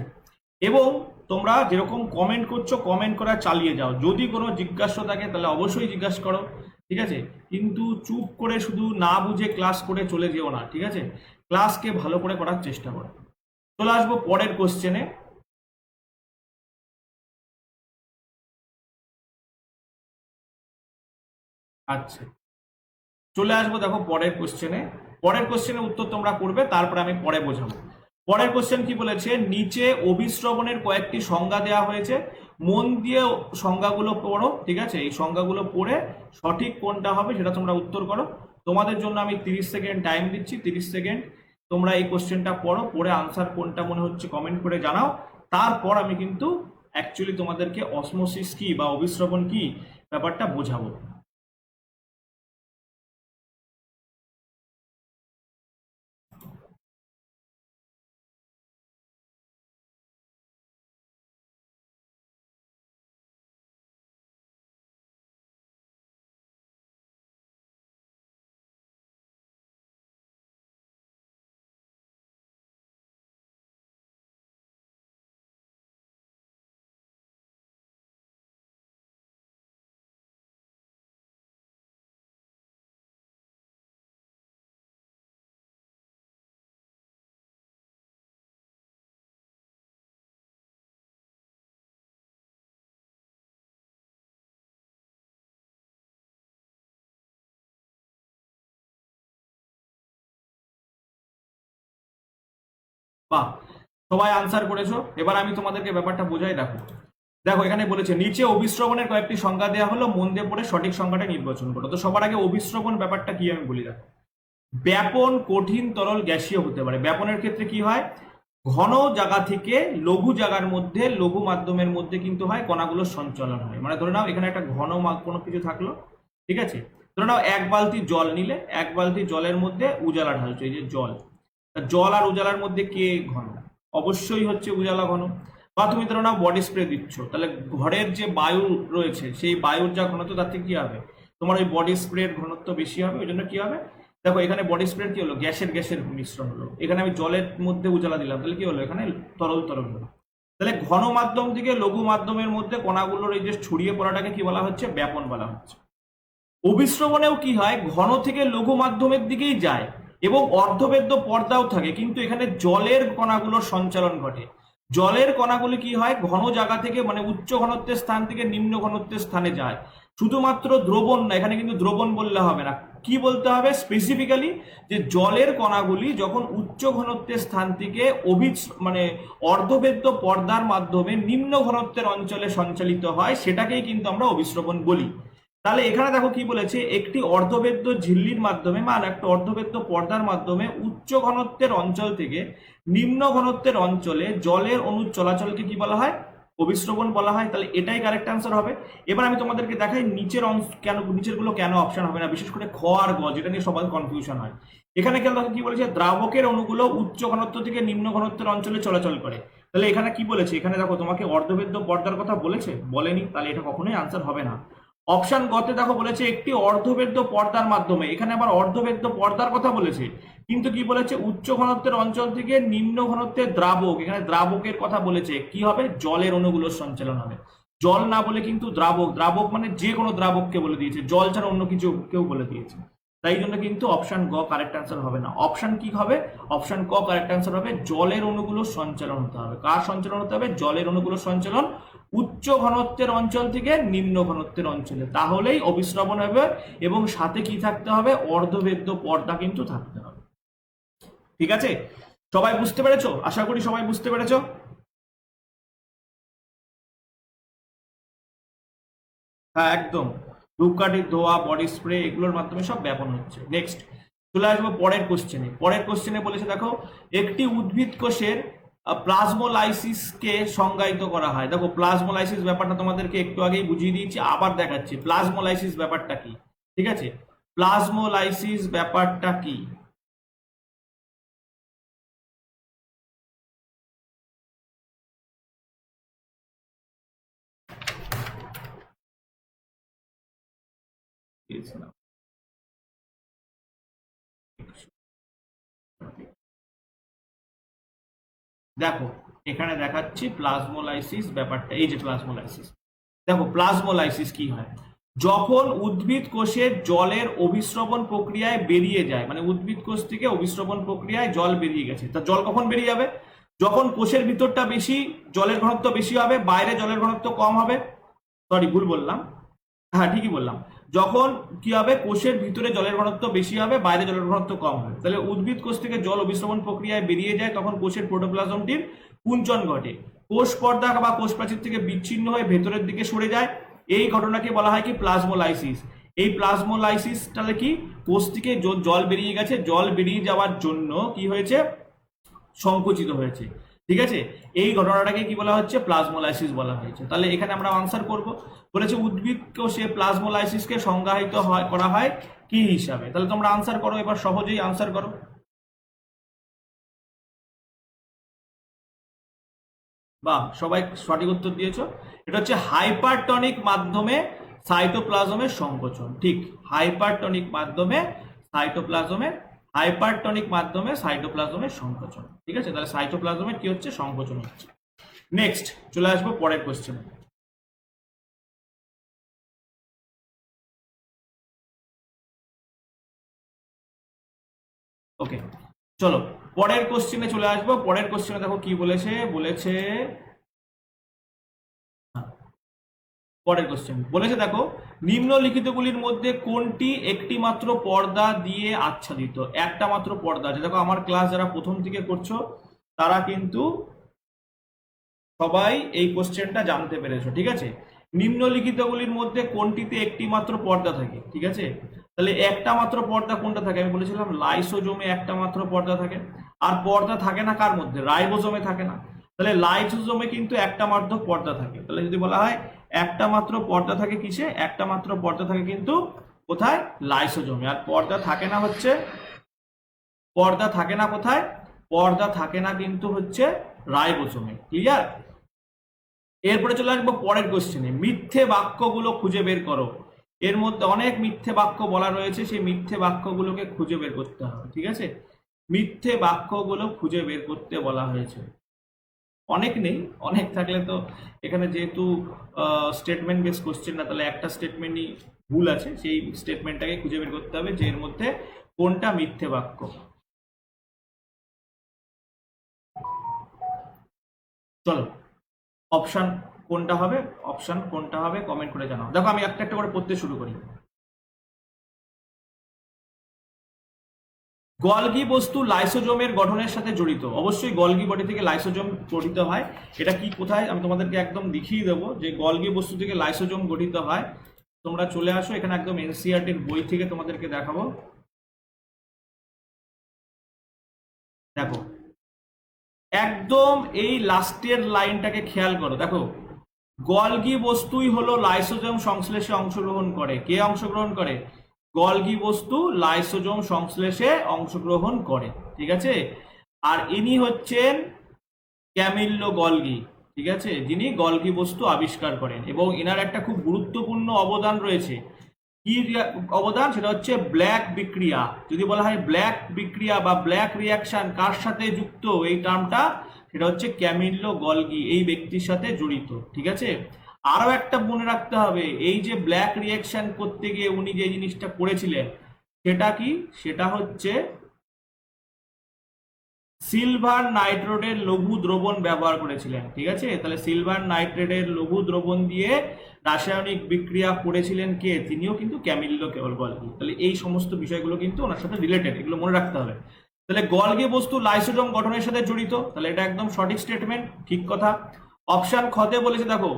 এবং তোমরা যেরকম কমেন্ট করছো কমেন্ট করা চালিয়ে যাও। যদি কোনো জিজ্ঞাসা থাকে তাহলে অবশ্যই জিজ্ঞাসা করো। ঠিক আছে, কিন্তু চুপ করে শুধু না বুঝে ক্লাস করে চলে যেও না। ঠিক আছে, ক্লাসকে ভালো করে করার চেষ্টা করো। চলে আসবো পরের কোশ্চেনে। আচ্ছা, চলে আসবো দেখো পরের কোশ্চেনে। পরের কোশ্চেনের উত্তর তোমরা করবে, তারপরে আমি পরে বোঝাবো। পরের কোশ্চেন কি বলেছে, নিচে অভিশ্রবণের কয়েকটি সংজ্ঞা দেওয়া হয়েছে, মন দিয়ে সংজ্ঞাগুলো পড়ো। ঠিক আছে, এই সংজ্ঞাগুলো পড়ে সঠিক কোনটা হবে সেটা তোমরা উত্তর করো। তোমাদের জন্য আমি 30 সেকেন্ড টাইম দিচ্ছি, 30 সেকেন্ড তোমরা এই কোশ্চেনটা পড়ো, পড়ে আনসার কোনটা মনে হচ্ছে কমেন্ট করে জানাও। তারপর আমি কিন্তু অ্যাকচুয়ালি তোমাদেরকে অসমোসিস কি বা অভিশ্রবণ কি ব্যাপারটা বোঝাবো। বাহ, সবাই আনসার করেছো। এবার আমি তোমাদেরকে ব্যাপারটা বোঝাই। দেখো দেখো এখানে বলেছে নিচে অভিশ্রবণের কয়েকটি সংজ্ঞা দেওয়া হলো, মন দিয়ে পড়ে সঠিক সংজ্ঞাটা নির্বাচন করো। তো সবার আগে অভিশ্রবণ ব্যাপারটা কি আমি বলি। দেখো, ব্যাপন কঠিন তরল গ্যাসীয় হতে পারে। ব্যাপনের ক্ষেত্রে কি হয়, ঘন জায়গা থেকে লঘু জায়গার মধ্যে, লঘু মাধ্যমের মধ্যে কিন্তু হয় কণাগুলোর সঞ্চালন হয়। মানে ধরে নাও এখানে একটা ঘন কোনো কিছু থাকলো। ঠিক আছে, ধরে নাও এক বালতি জল নিলে, এক বালতি জলের মধ্যে উজালা ঢালছো, এই যে জল, জল আর উজালার মধ্যে কে ঘন? অবশ্যই হচ্ছে উজালা ঘন। বা তুমি ধরো না বডি স্প্রে দিচ্ছ, তাহলে ঘরের যে বায়ু রয়েছে সেই বায়ুর যা ঘনত্ব তার থেকে কি হবে, তোমার ওই বডি স্প্রের ঘনত্ব বেশি হবে। ওই জন্য কি হবে, দেখো এখানে বডি স্প্রে কি হলো, গ্যাসের গ্যাসের মিশ্রণ হলো। এখানে আমি জলের মধ্যে উজালা দিলাম, তাহলে কি হলো, এখানে তরল তরল হলো। তাহলে ঘন মাধ্যম থেকে লঘু মাধ্যমের মধ্যে কণাগুলোর এই যে ছড়িয়ে পড়াটাকে কি বলা হচ্ছে, ব্যাপন বলা হচ্ছে। অভিশ্রবণেও কি হয়, ঘন থেকে লঘু মাধ্যমের দিকেই যায় এবং অর্ধবেদ্য পর্দাও থাকে, কিন্তু এখানে জলের কণাগুলোর সঞ্চালন ঘটে। জলের কণাগুলি কি হয়, ঘন জায়গা থেকে মানে উচ্চ ঘনত্বের স্থান থেকে নিম্ন ঘনত্বের স্থানে যায়। শুধুমাত্র দ্রবণ না, এখানে কিন্তু দ্রবণ বললে হবে না, কি বলতে হবে স্পেসিফিক্যালি, যে জলের কণাগুলি যখন উচ্চ ঘনত্বের স্থান থেকে মানে অর্ধবেদ্য পর্দার মাধ্যমে নিম্ন ঘনত্বের অঞ্চলে সঞ্চালিত হয়, সেটাকেই কিন্তু আমরা অভিশ্রবণ বলি। তাহলে এখানে দেখো কি বলেছে, একটি অর্ধবেদ্য ঝিল্লির মাধ্যমে মানে একটা অর্ধবেদ্য পর্দার মাধ্যমে উচ্চ ঘনত্বের অঞ্চল থেকে নিম্ন ঘনত্বের অঞ্চলে জলের অণু চলাচলকে কি বলা হয়, অভিশ্রবণ বলা হয়। তাহলে এটাই কারেক্ট আনসার হবে। এবার আমি তোমাদেরকে দেখাই নিচের অংশ কেন, নিচের গুলো কেন অপশন হবে না, বিশেষ করে খ আর গ, যেটা নিয়ে সবার কনফিউশন হয়। এখানে কেন দেখো কি বলেছে, দ্রাবকের অণুগুলো উচ্চ ঘনত্ব থেকে নিম্ন ঘনত্বের অঞ্চলে চলাচল করে। তাহলে এখানে কি বলেছে, এখানে দেখো তোমাকে অর্ধবেদ্য পর্দার কথা বলেছে, বলেনি, তাহলে এটা কখনোই আনসার হবে না। অপশন গতে দেখো বলেছে একটি অর্ধবেদ্য পর্দার মাধ্যমে, এখানে আবার অর্ধবেদ্য পর্দার কথা বলেছে, কিন্তু কি বলেছে উচ্চ ঘনত্বের অঞ্চল থেকে নিম্ন ঘনত্বের দ্রাবক, এখানে দ্রাবকের কথা বলেছে, কি হবে, জলের অণুগুলোর সঞ্চালন হবে। জল না বলে কিন্তু দ্রাবক, দ্রাবক মানে যে কোনো দ্রাবককে বলে দিয়েছে, জল ছাড়া অন্য কিছু কেউ বলে দিয়েছে। তাই জন্য কিন্তু অপশন গ কারেক্ট অ্যান্সার হবে না। অপশন কি হবে, অপশন ক কারেক্ট অ্যান্সার হবে, জলের অণুগুলোর সঞ্চালন হতে হবে। কার সঞ্চালন হতে হবে, জলের অণুগুলোর সঞ্চালন উচ্চ ঘনত্বের অঞ্চল থেকে নিম্ন ঘনত্বের অঞ্চলে, তাহলেই অভিশ্রবণ হবে। এবং সাথে কি থাকতে হবে, অর্ধবেদ্য পর্দা কিন্তু থাকতে হবে। ঠিক আছে, সবাই বুঝতে পেরেছো? আশা করি সবাই বুঝতে পেরেছো। হ্যাঁ একদম। ধূপকাঠির ধোয়া, বডি স্প্রে, এগুলোর মাধ্যমে সব ব্যাপন হচ্ছে। নেক্সট চলে আসবো পরের কোশ্চেনে। পরের কোশ্চেনে বলেছে দেখো, একটি উদ্ভিদ কোষের প্লাজমোলাইসিসকে সংজ্ঞায়িত করা হয়। দেখো প্লাজমোলাইসিস ব্যাপারটা তোমাদেরকে একটু আগেই বুঝিয়ে দিয়েছি, আবার দেখাচ্ছি প্লাজমোলাইসিস ব্যাপারটা কি। ঠিক আছে, প্লাজমোলাইসিস ব্যাপারটা কি? দেখো এখানে দেখাচ্ছি প্লাজমোলাইসিস ব্যাপারটা। এই যে প্লাজমোলাইসিস, দেখো প্লাজমোলাইসিস কি হয়, যখন উদ্ভিদ কোষের জলের অভিস্রবণ প্রক্রিয়ায় বেরিয়ে যায়, মানে উদ্ভিদ কোষ থেকে অভিস্রবণ প্রক্রিয়ায় জল বেরিয়ে গেছে, তা জল কখন বেরিয়ে যাবে? যখন কোষের ভিতরটা বেশি, জলের ঘনত্ব বেশি হবে, বাইরে জলের ঘনত্ব কম হবে। সরি, ভুল বললাম, হ্যাঁ ঠিকই বললাম। যখন কি হবে, কোষের ভিতরে জলের ঘনত্ব বেশি হবে, বাইরে জলের ঘনত্ব কম হবে। তাহলে উদ্ভিদ কোষ থেকে জল অভিস্রবণ প্রক্রিয়ায় বেরিয়ে যায়, তখন কোষের প্রোটোপ্লাজমটির কুঞ্চন ঘটে, কোষ পর্দা বা কোষ প্রাচীর থেকে বিচ্ছিন্ন হয়ে ভেতরের দিকে সরে যায়। এই ঘটনাকে বলা হয় কি, প্লাজমোলাইসিস। এই প্লাজমোলাইসিস তাহলে কি, কোষ থেকে জল বেরিয়ে গেছে, জল বেরিয়ে যাওয়ার জন্য কি হয়েছে, সংকুচিত হয়েছে। ঠিক আছে, এই ঘটনাটাকে কি বলা হচ্ছে, প্লাজমোলাইসিস বলা হয়েছে। তাহলে এখানে আমরা আনসার করব, বলেছে উদ্ভিদ কোষে প্লাজমোলাইসিসকে সংজ্ঞায়িত করা হয় কি হিসাবে। তাহলে তোমরা আনসার করো, এবার সহজেই আনসার করো। বাহ, সবাই সঠিক উত্তর দিয়েছো। এটা হচ্ছে হাইপারটনিক মাধ্যমে সাইটোপ্লাজমের সংকোচন। ঠিক, হাইপারটনিক মাধ্যমে সাইটোপ্লাজমের হাইপারটনিক মাধ্যমে সাইটোপ্লাজমের সংকোচন। ঠিক আছে, তাহলে সাইটোপ্লাজমের কি হচ্ছে, সংকোচন হচ্ছে। নেক্সট চলে আসবো পরের কোশ্চেনে। ওকে, চলো পরের কোশ্চেনে চলে আসবো। পরের কোশ্চেনে দেখো কি বলেছে, বলেছে পরের কোশ্চেন বলেছে দেখো, নিম্নলিখিতগুলির মধ্যে কোনটি একটি মাত্র পর্দা দিয়ে আচ্ছাদিত? একটা মাত্র পর্দা আছে। দেখো আমার ক্লাস যারা প্রথম থেকে করছো তারা কিন্তু সবাই এই কোশ্চেনটা জানতে পেরেছো। ঠিক আছে, নিম্নলিখিতগুলির মধ্যে কোনটিতে একটি মাত্র পর্দা থাকে? ঠিক আছে, তাহলে একটা মাত্র পর্দা কোনটা থাকে? আমি বলেছিলাম লাইসোজোমে একটা মাত্র পর্দা থাকে। আর পর্দা থাকে না কার মধ্যে? রাইবোজোমে থাকে না। তাহলে লাইসোজোমে কিন্তু একটা মাত্র পর্দা থাকে। তাহলে যদি বলা হয় একটা মাত্র পর্দা থাকে কিসে, একটা মাত্র পর্দা থাকে কিন্তু কোথায়? লাইসোজোমে। আর পর্দা থাকে না হচ্ছে, পর্দা থাকে না কোথায়? পর্দা থাকে না কিন্তু হচ্ছে রাইবোজোমে। ক্লিয়ার? এরপরে চলে আসবো পরের কোশ্চেনে, মিথ্যে বাক্যগুলো খুঁজে বের করো। এর মধ্যে অনেক মিথ্যে বাক্য বলা রয়েছে, সেই মিথ্যে বাক্যগুলোকে খুঁজে বের করতে হবে। ঠিক আছে, মিথ্যে বাক্যগুলো খুঁজে বের করতে বলা হয়েছে। অনেক নেই, অনেক থাকলে তো এখানে যেহেতু স্টেটমেন্ট বেস কোশ্চেন না, তাহলে একটা স্টেটমেন্টই ভুল আছে, সেই স্টেটমেন্টটাকে খুঁজে বের করতে হবে যে এর মধ্যে কোনটা মিথ্যে বাক্য। চলো অপশন কোনটা হবে, অপশন কোনটা হবে কমেন্ট করে জানাও। দেখো আমি একটা একটা করে পড়তে শুরু করি। গলগি বস্তু লাইসোজোমের গঠনের সাথে জড়িত। অবশ্যই গলগি বডি থেকে লাইসোজোম গঠিত হয়। এটা কি কোথায় আমি তোমাদেরকে একদম দেখিয়ে দেবো যে গলগি বস্তু থেকে লাইসোজোম গঠিত হয়। তোমরা চলে আসো এখানে, একদম এনসিইআরটির বই থেকে তোমাদেরকে দেখাবো। দেখো একদম এই লাস্টের লাইনটাকে খেয়াল করো। দেখো গলগি বস্তুই হলো লাইসোজোম সংশ্লেষে অংশগ্রহণ করে। কে অংশগ্রহণ করে? গলগি বস্তু লাইসোজোম সংশ্লেষে অংশগ্রহণ করে। ঠিক আছে, আর ইনি হচ্ছেন ক্যামিল্লো গলগি। ঠিক আছে, যিনি গলগি বস্তু আবিষ্কার করেন, এবং এনার একটা খুব গুরুত্বপূর্ণ অবদান রয়েছে। কি অবদান? সেটা হচ্ছে ব্ল্যাক বিক্রিয়া। যদি বলা হয় ব্ল্যাক বিক্রিয়া বা ব্ল্যাক রিয়াকশন কার সাথে যুক্ত, এই টার্মটা সেটা হচ্ছে ক্যামিল্লো গলগি, এই ব্যক্তির সাথে জড়িত। ঠিক আছে, আরো একটা মনে রাখতে হবে, এই যে ব্ল্যাক রিয়াকশন করতে গিয়ে উনি যে জিনিসটা করেছিলেন সেটা কি, সেটা হচ্ছে সিলভার নাইট্রেটের লঘু দ্রবণ ব্যবহার করেছিলেন। ঠিক আছে, তাহলে সিলভার নাইট্রেটের লঘু দ্রবণ দিয়ে রাসায়নিক বিক্রিয়া করেছিলেন কে? তিনিও কিন্তু ক্যামিল্লো গলগি। তাহলে এই সমস্ত বিষয়গুলো কিন্তু ওনার সাথে রিলেটেড, এগুলো মনে রাখতে হবে। তাহলে গলগি বস্তু লাইসোজোম গঠনের সাথে জড়িত, তাহলে এটা একদম সঠিক স্টেটমেন্ট, ঠিক কথা। অপশন খতে বলেছে দেখো,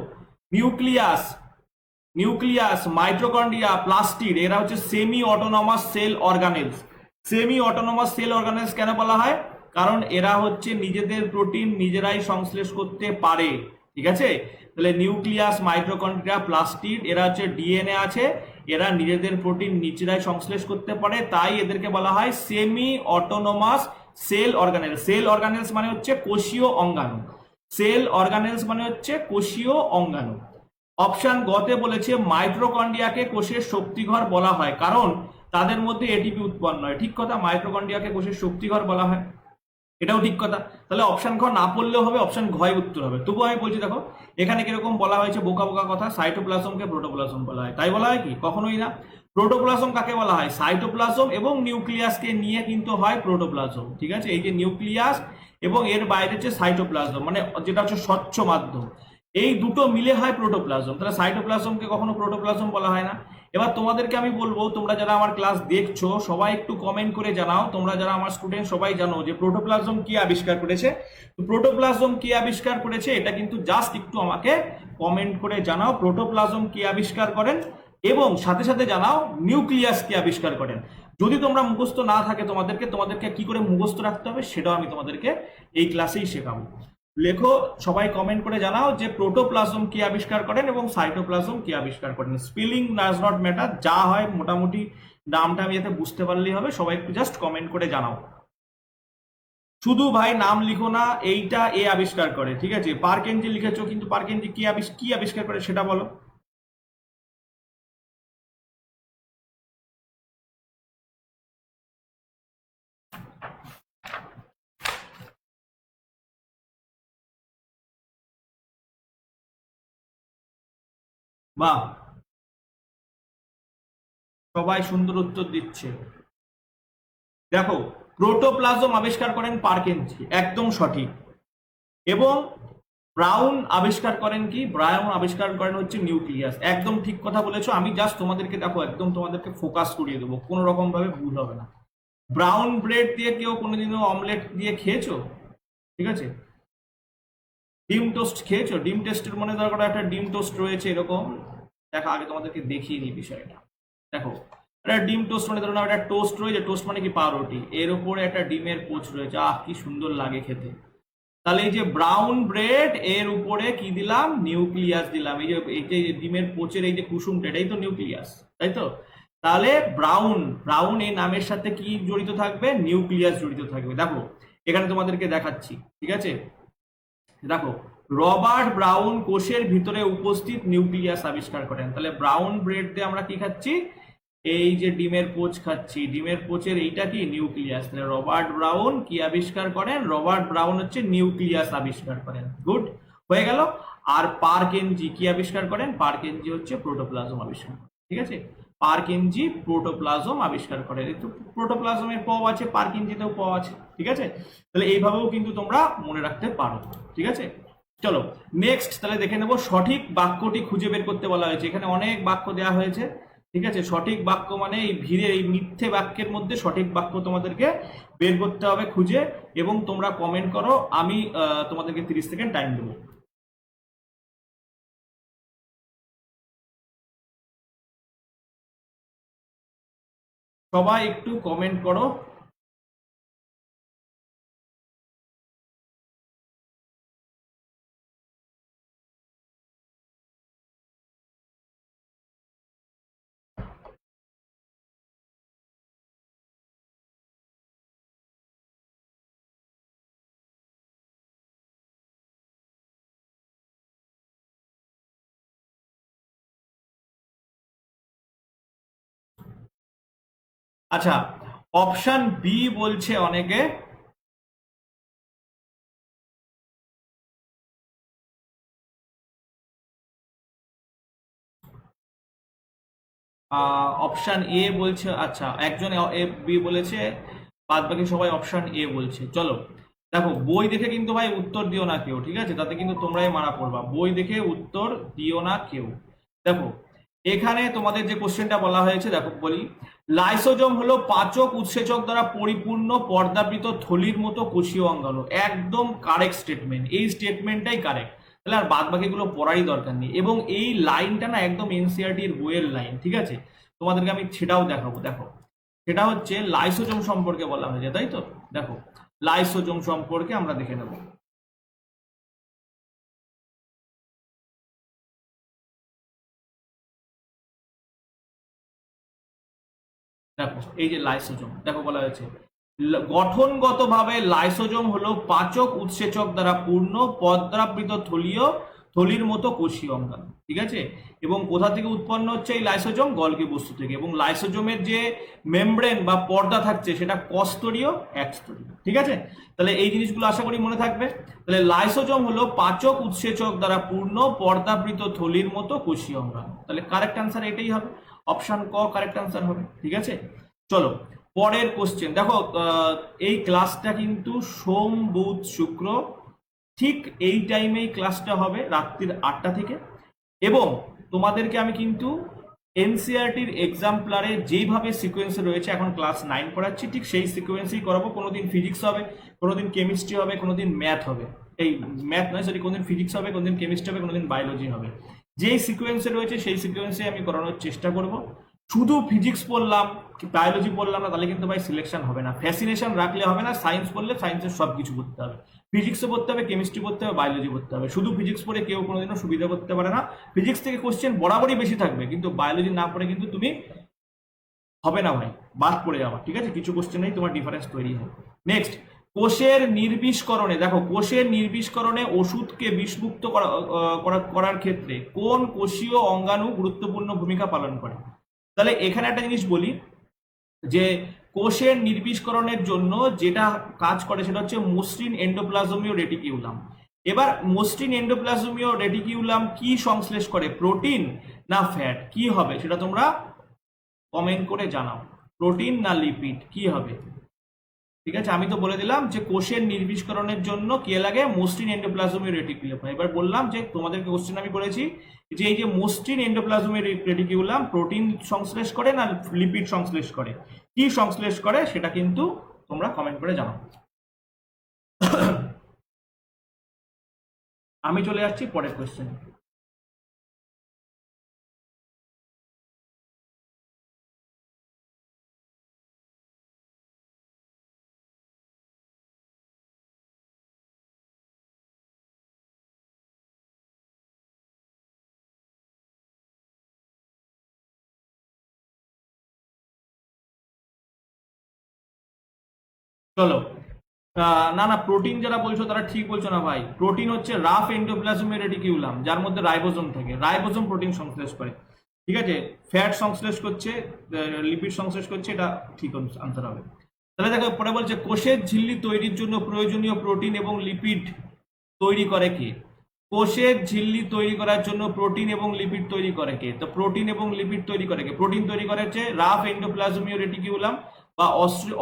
নিউক্লিয়াস নিউক্লিয়াস, মাইটোকন্ড্রিয়া, প্লাস্টিড, এরা হচ্ছে semi autonomous cell organelles. Semi autonomous cell organelles কেন বলা হয়? কারণ এরা হচ্ছে নিজেদের প্রোটিন নিজেরাই সংশ্লেষ করতে পারে, ঠিক আছে? তাহলে নিউক্লিয়াস, মাইটোকন্ড্রিয়া, প্লাস্টিড, এরা হচ্ছে ডিএনএ আছে, এরা নিজেদের প্রোটিন নিজেরাই সংশ্লেষ করতে পারে, তাই এদেরকে বলা হয় semi autonomous cell organelle. Cell organelles মানে হচ্ছে কোষীয় অঙ্গাণু। সেল অর্গানেলস মানে হচ্ছে কোষীয় অঙ্গাণু। অপশন গতে বলেছে মাইটোকন্ড্রিয়াকে কোষের শক্তিঘর বলা হয় কারণ তাদের মধ্যে এটিপি উৎপন্ন হয়। ঠিক কথা, মাইটোকন্ড্রিয়াকে কোষের শক্তিঘর বলা হয়, এটাও ঠিক কথা। তাহলে অপশন ঘ না পড়লেও হবে, অপশন ঘয় উত্তর হবে। তবুও আমি বলছি, দেখো এখানে কিরকম বলা হয়েছে বোকা বোকা কথা, সাইটোপ্লাজমকে প্রোটোপ্লাজম বলা হয়, তাই বলা হয় কি? কখনোই না। প্রোটোপ্লাজম কাকে বলা হয়? সাইটোপ্লাজম এবং নিউক্লিয়াসকে নিয়ে কিন্তু হয় প্রোটোপ্লাজম, ঠিক আছে? এই যে নিউক্লিয়াস এবং এর বাইরে হচ্ছে সাইটোপ্লাজম, মানে যেটা হচ্ছে স্বচ্ছ মাধ্যম, এই দুটো মিলে হয় প্রোটোপ্লাজম। তাহলে সাইটোপ্লাজমকে কখনো প্রোটোপ্লাজম বলা হয় না। এবার তোমাদেরকে আমি বলবো, তোমরা যারা আমার ক্লাস দেখছো সবাই একটু কমেন্ট করে জানাও, তোমরা যারা আমার স্টুডেন্ট সবাই জানো যে প্রোটোপ্লাজম কি আবিষ্কার করেছে। তো প্রোটোপ্লাজম কি আবিষ্কার করেছে এটা কিন্তু জাস্ট একটু আমাকে কমেন্ট করে জানাও, প্রোটোপ্লাজম কি আবিষ্কার করেন, এবং সাথে সাথে জানাও নিউক্লিয়াস কি আবিষ্কার করেন। যদি তোমরা মুখস্থ না থাকে তোমাদেরকে কি করে মুখস্থ রাখতে হবে সেটাও আমি তোমাদেরকে এই ক্লাসেই শেখাবো। লেখো, সবাই কমেন্ট করে জানাও যে প্রোটোপ্লাজম কি আবিষ্কার করেন এবং সাইটোপ্লাজম কি আবিষ্কার করেন। স্পেলিং ডাজ নট ম্যাটার, যা হয় মোটামুটি নামটা আমি যাতে বুঝতে পারলেই হবে। সবাই একটু জাস্ট কমেন্ট করে জানাও। শুধু ভাই নাম লিখো না, এইটা এ আবিষ্কার করে, ঠিক আছে? পার্কেনজি লিখেছো, কিন্তু পার্কেনজি কি আবিষ্কার করে সেটা বলো। বাহ, সবাই সুন্দর উত্তর দিচ্ছে। দেখো, প্রোটোপ্লাজম আবিষ্কার করেন পার্কেনজি, একদম সঠিক। এবং ব্রাউন আবিষ্কার করেন কি? ব্রাউন আবিষ্কার করেন হচ্ছে নিউক্লিয়াস, একদম ঠিক কথা বলেছো। আমি জাস্ট তোমাদেরকে দেখো একদম তোমাদেরকে ফোকাস করিয়ে দেবো, কোনো রকম ভাবে ভুল হবে না। ব্রাউন ব্রেড দিয়ে কেউ কোনোদিনও অমলেট দিয়ে খেয়েছো? ঠিক আছে, ডিম টোস্ট খেয়েছো? ডিম টেস্টের মনে ধরো একটা ডিম টোস্ট রয়েছে এরকম, দেখো আগে তোমাদেরকে দেখিয়ে নিই বিষয়টা। দেখো, একটা ডিম টোস্ট মানে ধরো একটা টোস্ট রয়েছে, টোস্ট মানে কি পাউরুটি, এর উপরে একটা ডিমের পোচ রয়েছে, আহ কি সুন্দর লাগে খেতে। তাহলে এই যে ব্রাউন ব্রেড, এর উপরে কি দিলাম? নিউক্লিয়াস দিলাম। এই যে ডিমের পোচের এই যে কুসুমটা, এটাই তো নিউক্লিয়াস, তাই তো? তাহলে ব্রাউন, ব্রাউন এই নামের সাথে কি জড়িত থাকবে? নিউক্লিয়াস জড়িত থাকবে। দেখো এখানে তোমাদেরকে দেখাচ্ছি, ঠিক আছে? দেখো, রবার্ট ব্রাউন কোষের ভিতরে উপস্থিত নিউক্লিয়াস আবিষ্কার করেন। তাহলে ব্রাউন ব্রেড দিয়ে আমরা কি খাচ্ছি? এই যে ডিমের পোচ খাচ্ছি, ডিমের পোচের এইটা কি? নিউক্লিয়াস। তাহলে রবার্ট ব্রাউন কি আবিষ্কার করেন? রবার্ট ব্রাউন হচ্ছে নিউক্লিয়াস আবিষ্কার করেন। গুড, হয়ে গেল। আর পার্কেনজি কি আবিষ্কার করেন? পার্কেনজি হচ্ছে প্রোটোপ্লাজম আবিষ্কার করেন, ঠিক আছে? পার্কেনজি প্রোটোপ্লাজম আবিষ্কার করেন। একটু প্রোটোপ্লাজমের প আছে, পার্কেনজিতেও প আছে, ঠিক আছে? তাহলে এইভাবেও কিন্তু তোমরা মনে রাখতে পারো, ঠিক আছে? চলো নেক্সট তাহলে দেখে নেবো। সঠিক বাক্যটি খুঁজে বের করতে বলা হয়েছে। এখানে অনেক বাক্য দেওয়া হয়েছে, ঠিক আছে? সঠিক বাক্য মানে এই ভিড়ে এই মিথ্যে বাক্যের মধ্যে সঠিক বাক্য তোমাদেরকে বের করতে হবে খুঁজে, এবং তোমরা কমেন্ট করো, আমি তোমাদেরকে 30 সেকেন্ড টাইম দেবো। সবাই একটু কমেন্ট করো। আচ্ছা, অপশন বি বলছে অনেকে। অপশন এ বলছে, আচ্ছা একজন এ বি বলেছে, বাদ বাকি সবাই অপশন এ বলছে। চলো দেখো, বই দেখে কিন্তু ভাই উত্তর দিও না কেউ, ঠিক আছে? তাতে কিন্তু তোমরাই মারা পড়বা। বই দেখে উত্তর দিও না কেউ। দেখো এখানে তোমাদের যে কোশ্চেনটা বলা হয়েছে, দেখো বলি, লাইসোজোম হলো পাচক উৎসেচক দ্বারা পরিপূর্ণ পর্দাবৃত থলির মতো কোষীয় অঙ্গাণু। একদম কারেক্ট স্টেটমেন্ট, এই স্টেটমেন্টটাই কারেক্ট। তাহলে আর বাদ বাকিগুলো পড়ারই দরকার নেই। এবং এই লাইনটা না একদম এনসিইআরটি এর বইয়ের লাইন, ঠিক আছে? তোমাদেরকে আমি সেটাও দেখাবো। দেখো, সেটা হচ্ছে লাইসোজোম সম্পর্কে বলা হয়েছে, তাই তো? দেখো, লাইসোজোম সম্পর্কে আমরা দেখে নেব। দেখো, এই যে লাইসোজোম, দেখো বলা হয়েছে গঠনগতভাবে লাইসোজোম হলো পাচক উৎসেচক দ্বারা পূর্ণ পদ্রাবৃত থলির মতো কোষীয় অঙ্গাণু, ঠিক আছে? এবং কোথা থেকে উৎপন্ন হচ্ছে এই লাইসোজোম? গলগি বস্তু থেকে। এবং লাইসোজোমের যে মেমব্রেন বা পর্দা থাকছে সেটা কস্তরীয়, একস্তরীয়, ঠিক আছে? তাহলে এই জিনিসগুলো আশা করি মনে থাকবে। তাহলে লাইসোজোম হলো পাচক উৎসেচক দ্বারা পূর্ণ পর্দাবৃত থলির মতো কোষীয় অঙ্গাণু। তাহলে কারেক্ট আনসার এটাই হবে, অপশন ক কারেক্ট আনসার হবে, ঠিক আছে? চলো পরের কোশ্চেন দেখো। এই ক্লাসটা কিন্তু সোম বুধ শুক্র ঠিক এই টাইমেই ক্লাসটা হবে, রাত্রির 8টা থেকে। এবং তোমাদেরকে আমি কিন্তু এনসিইআরটির এক্সাম্পলারে যেইভাবে সিকোয়েন্সে রয়েছে, এখন ক্লাস 9 পড়াচ্ছি, ঠিক সেই সিকোয়েন্সেই করাবো। কোনোদিন ফিজিক্স হবে, কোনোদিন কেমিস্ট্রি হবে, কোনোদিন ম্যাথ হবে, এই ম্যাথ নয় সরি, কোনোদিন ফিজিক্স হবে, কোনোদিন কেমিস্ট্রি হবে, কোনোদিন বায়োলজি হবে। যেই সিকোয়েন্সে রয়েছে সেই সিকোয়েন্সে আমি করানোর চেষ্টা করব। শুধু ফিজিক্স পড়লাম, বায়োলজি পড়লাম না, তাহলে কিন্তু ভাই সিলেকশন হবে না। ফ্যাসিনেশন রাখলে হবে না। সায়েন্স পড়লে সায়েন্সের সব কিছু পড়তে হবে, ফিজিক্সও পড়তে হবে, কেমিস্ট্রি পড়তে হবে, বায়োলজি পড়তে হবে। শুধু ফিজিক্স পড়ে কেউ কোনোদিনও সুবিধা করতে পারে না। ফিজিক্স থেকে কোশ্চেন বরাবরই বেশি থাকবে, কিন্তু বায়োলজি না পড়ে কিন্তু তুমি হবে না ভাই, বাদ পড়ে যাওয়া, ঠিক আছে? কিছু কোশ্চেনেই তোমার ডিফারেন্স তৈরি হয়। নেক্সট, কোষের নির্বিষকরণে, দেখো কোষের নির্বিষকরণে ওষুধকে বিষমুক্ত করার ক্ষেত্রে কোন কোষীয় অঙ্গাণু গুরুত্বপূর্ণ ভূমিকা পালন করে? তাহলে এখানে একটা জিনিস বলি যে কোষের নির্বিষকরণের জন্য যেটা কাজ করে সেটা হচ্ছে মসৃণ এন্ডোপ্লাজমীয় রেটিকিউলাম। এবার মসৃণ এন্ডোপ্লাজমীয় রেটিকিউলাম কি সংশ্লেষ করে, প্রোটিন না ফ্যাট? কি হবে সেটা তোমরা কমেন্ট করে জানাও, প্রোটিন না লিপিড, কি হবে? ঠিক আছে, আমি তো বলে দিলাম যে কোষের নির্বিষকরণের জন্য কে লাগে, মসৃণ এন্ডোপ্লাজমীয় রেটিকুলাম। এবার বললাম যে তোমাদেরকে কোশ্চেন আমি বলেছি যে এই যে মসৃণ এন্ডোপ্লাজমীয় রেটিকুলাম প্রোটিন সংশ্লেষ করে না লিপিড সংশ্লেষ করে? কি সংশ্লেষ করে সেটা কিন্তু তোমরা কমেন্ট করে জানাও। আমি চলে যাচ্ছি পরের কোশ্চেন। চলো, না না, প্রোটিন যারা বলছো তারা ঠিক বলছো না ভাই। প্রোটিন হচ্ছে রাফ এন্ডোপ্লাজমীয় রেটিকিউলাম, যার মধ্যে রাইবোজোম থাকে। রাইবোজোম প্রোটিন সংশ্লেষ করে, ঠিক আছে? ফ্যাট সংশ্লেষ করছে, লিপিড সংশ্লেষ করছে, এটা ঠিক আনসার হবে। তাহলে দেখো পরে বলছে কোষের ঝিল্লি তৈরির জন্য প্রয়োজনীয় প্রোটিন এবং লিপিড তৈরি করে কে? কোষের ঝিল্লি তৈরি করার জন্য প্রোটিন এবং লিপিড তৈরি করে কে? তো প্রোটিন এবং লিপিড তৈরি করে কে? প্রোটিন তৈরি করে হচ্ছে রাফ এন্ডোপ্লাজমীয় রেটিকিউলাম বা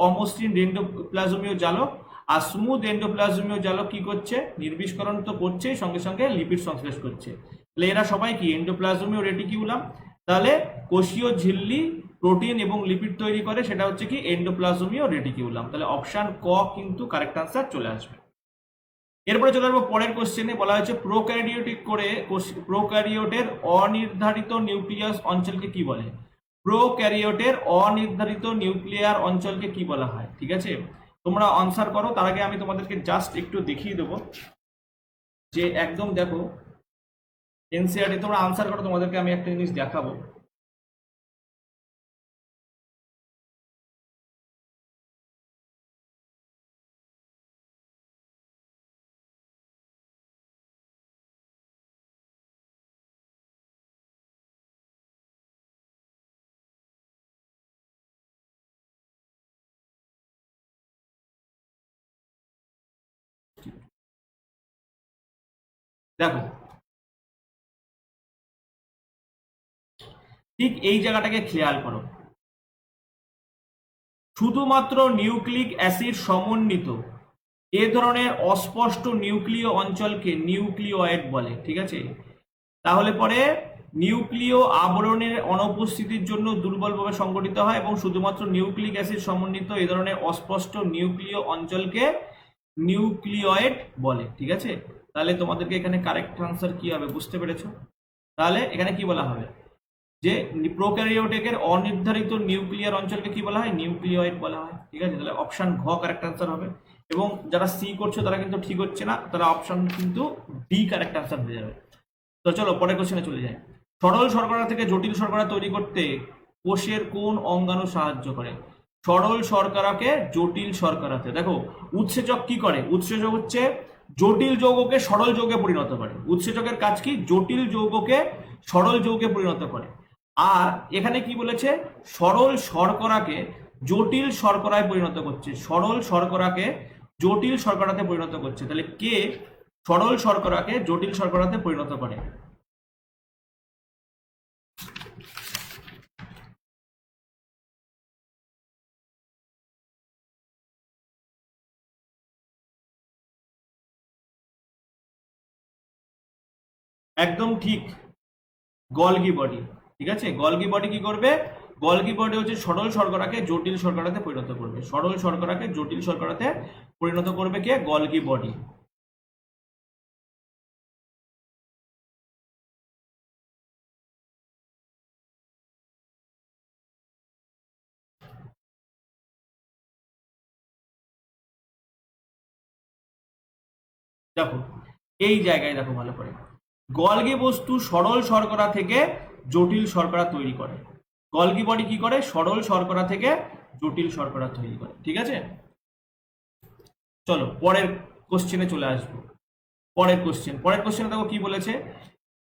অমসৃণ এন্ডোপ্লাজমীয় জালক। আর স্মুথ এন্ডোপ্লাজমীয় জালক কি করছে? নির্বিষকরণ তো করছে, সঙ্গে সঙ্গে লিপিড সংশ্লেষ করছে। তাহলে এরা সবাই কি? এন্ডোপ্লাজমীয় রেটিকিউলাম। তাহলে কোষীয় ঝিল্লি প্রোটিন এবং লিপিড তৈরি করে, সেটা হচ্ছে কি? এন্ডোপ্লাজমীয় রেটিকিউলাম। তাহলে অপশন ক কিন্তু কারেক্ট আনসার চলে আসবে। এরপরে চলে আসবো পরের কোশ্চেনে। বলা হয়েছে প্রোক্যারিওটের অনির্ধারিত নিউক্লিয়াস অঞ্চলকে কি বলে? প্রোক্যারিওটের অনির্ধারিত নিউক্লিয়ার অঞ্চলকে কি বলা হয়? ঠিক আছে, তোমরা আনসার করো। তার আগে আমি তোমাদেরকে জাস্ট একটু দেখিয়ে দেবো যে একদম দেখো এনসিইআরটি, তোমরা আনসার করো, তোমাদেরকে আমি একটা জিনিস দেখাবো। দেখো ঠিক এই জায়গাটাকে খেয়াল করো, শুধুমাত্র নিউক্লিক অ্যাসিড সমন্বিত এ ধরনের অস্পষ্ট নিউক্লিয় অঞ্চলকে নিউক্লিওয়েড বলে, ঠিক আছে? তাহলে পরে নিউক্লিয় আবরণের অনুপস্থিতির জন্য দুর্বলভাবে সংগঠিত হয় এবং শুধুমাত্র নিউক্লিক অ্যাসিড সমন্বিত এ ধরনের অস্পষ্ট নিউক্লিয় অঞ্চলকে নিউক্লিওয়েড বলে, ঠিক আছে? তাহলে তোমাদেরকে এখানে কারেক্ট আনসার কি হবে বুঝতে পেরেছো? তাহলে এখানে কি বলা হবে যে প্রোক্যারিওটিকের অনির্ধারিত নিউক্লিয়ার অঞ্চলকে কি বলা হয়? নিউক্লিয়য়েড বলা হয়। ঠিক আছে, তাহলে অপশন ঘ কারেক্ট আনসার হবে। এবং যারা সি করছো তারা কিন্তু ঠিক হচ্ছে না, তারা অপশন কিন্তু ডি কারেক্ট আনসার হয়ে যাবে। তো চলো পরের কোশ্চেনে চলে যাই। সরল শর্করা থেকে জটিল শর্করা তৈরি করতে কোষের কোন অঙ্গাণু সাহায্য করে? সরল শর্করাকে জটিল শর্করাতে, দেখো উৎসেচক কি করে? উৎসেচক হচ্ছে জটিল যৌগকে সরল যৌগে পরিণত করে। উৎসেচকের কাজ কি? জটিল যৌগকে সরল যৌগে পরিণত করে। আর এখানে কি বলেছে? সরল শর্করাকে জটিল শর্করায় পরিণত করছে। সরল শর্করাকে জটিল শর্করাতে পরিণত করছে। তাহলে কে সরল শর্করাকে জটিল শর্করাতে পরিণত করে? একদম ঠিক, গলগি বডি। ঠিক আছে, গলগি বডি কি করবে? গলগি বডি হচ্ছে সরল শর্করাকে জটিল শর্করাতে পরিণত করবে। সরল শর্করাকে জটিল শর্করাতে পরিণত করবে কে? Golgi body. দেখো এই জায়গায় দেখো ভালো করে, গলগি বস্তু সরল শর্করা থেকে জটিল শর্করা তৈরি করে। গলগি বডি কি করে? সরল শর্করা থেকে জটিল শর্করা তৈরি করে। ঠিক আছে, চলো পরের কোশ্চেনে চলে আসবো। পরের কোশ্চেনে দেখো কি বলেছে?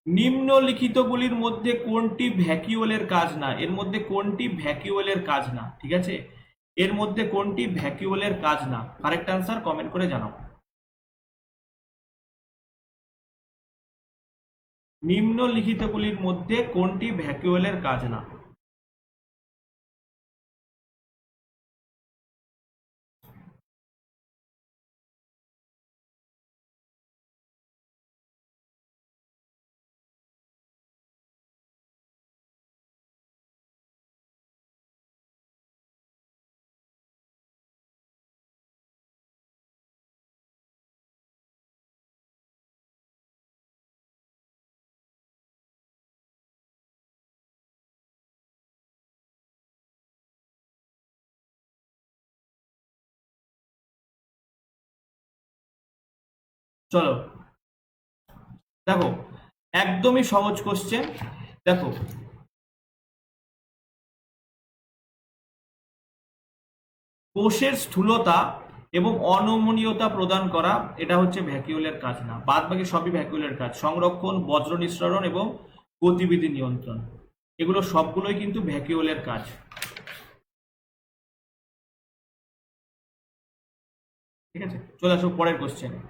নিম্নলিখিতগুলির মধ্যে কোনটি ভ্যাকিউলের কাজ না? এর মধ্যে কোনটি ভ্যাকিউলের কাজ না? ঠিক আছে, এর মধ্যে কোনটি ভ্যাকিউলের কাজ না? কারেক্ট আনসার কমেন্ট করে জানাও। নিম্নলিখিতগুলির মধ্যে কোনটি ভ্যাকুউলের কাজ না? চলো দেখো, একদমই সহজ কোশ্চেন। দেখো কোষের স্থূলতা এবং অনমনীয়তা প্রদান করা, এটা হচ্ছে ভ্যাকুউলের কাজ না। বাদ বাকি সবই ভ্যাকুউলের কাজ। সংরক্ষণ, বজ্র নিঃসরণ এবং গতিবিধি নিয়ন্ত্রণ, এগুলো সবগুলোই কিন্তু ভ্যাকুউলের কাজ। ঠিক আছে, চলে আসো পরের কোশ্চেনে।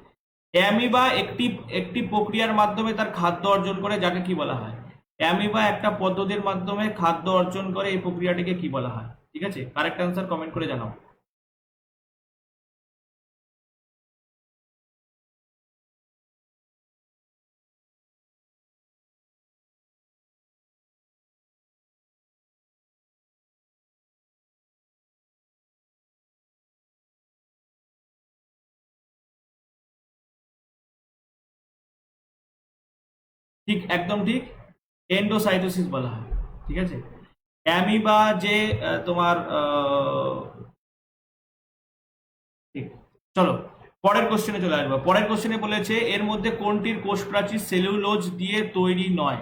অ্যামিবা একটি একটি প্রক্রিয়ার মাধ্যমে তার খাদ্য অর্জন করে, যাকে কি বলা হয়? অ্যামিবা একটা পদ্ধতির মাধ্যমে খাদ্য অর্জন করে, এই প্রক্রিয়াটিকে কি বলা হয়? ঠিক আছে, কারেক্ট আনসার কমেন্ট করে জানাও। ঠিক, একদম ঠিক, এন্ডোসাইটোসিস বলা হয়। ঠিক আছে, অ্যামিবা যে তোমার ঠিক। চলো পরের কোশ্চেনে চলে আসবো। পরের কোশ্চেনে বলেছে এর মধ্যে কোনটির কোষ প্রাচীর সেলুলোজ দিয়ে তৈরি নয়?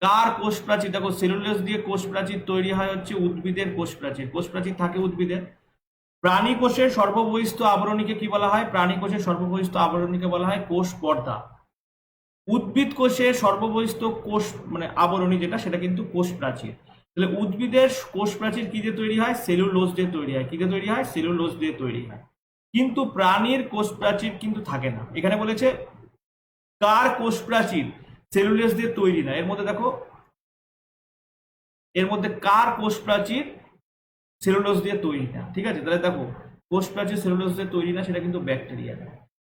কার কোষ প্রাচীর? দেখো সেলুলোজ দিয়ে কোষ প্রাচীর তৈরি হয় হচ্ছে উদ্ভিদের কোষ প্রাচীর। কোষ প্রাচীর থাকে উদ্ভিদের। প্রাণী কোষের সর্ববহিস্থ আবরণীকে কি বলা হয়? প্রাণী কোষের সর্ববহিস্থ আবরণীকে বলা হয় কোষ পর্দা। উদ্ভিদ কোষের সর্ববহিস্থ কোষ মানে আবরণী যেটা, সেটা কিন্তু কোষ প্রাচীর। তাহলে উদ্ভিদের কোষ প্রাচীর কি দিয়ে তৈরি হয়? সেলুলোজ দিয়ে তৈরি হয়। কি দিয়ে তৈরি হয়? সেলুলোজ দিয়ে তৈরি হয়। কিন্তু প্রাণীর কোষ প্রাচীর কিন্তু থাকে না। এখানে বলেছে কার কোষ প্রাচীর সেলুলোজ দিয়ে তৈরি না। এর মধ্যে দেখো, এর মধ্যে কার কোষ প্রাচীর সেলুলোজ দিয়ে তৈরি না? ঠিক আছে, তাহলে দেখো কোষ প্রাচীর সেলুলোজ দিয়ে তৈরি না, সেটা কিন্তু ব্যাকটেরিয়া।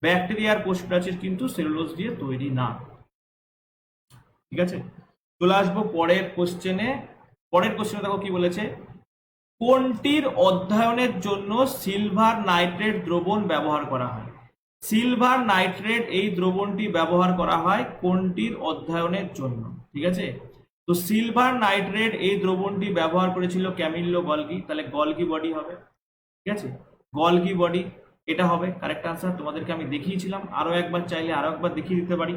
ব্যাকটেরিয়ার কোষ প্রাচীর কিন্তু সেলুলোজ দিয়ে তৈরি না। ঠিক আছে, চলে আসবো পরের কোশ্চেনে। পরের কোশ্চেনে দেখো কি বলেছে? কোনটির অধ্যয়নের জন্য সিলভার নাইট্রেট দ্রবণ ব্যবহার করা হয়? সিলভার নাইট্রেট এই দ্রবণটি ব্যবহার করা হয় কোনটির অধ্যয়নের জন্য? ঠিক আছে, তো সিলভার নাইট্রেট এই দ্রবণটি ব্যবহার করেছিল ক্যামিলো গলগি, তাহলে গলগি বডি হবে। ঠিক আছে, গলগি বডি এটা হবে কারেক্ট আনসার। তোমাদেরকে আমি দেখিয়েছিলাম, আরো একবার চাইলে আরো একবার দেখিয়ে দিতে পারি।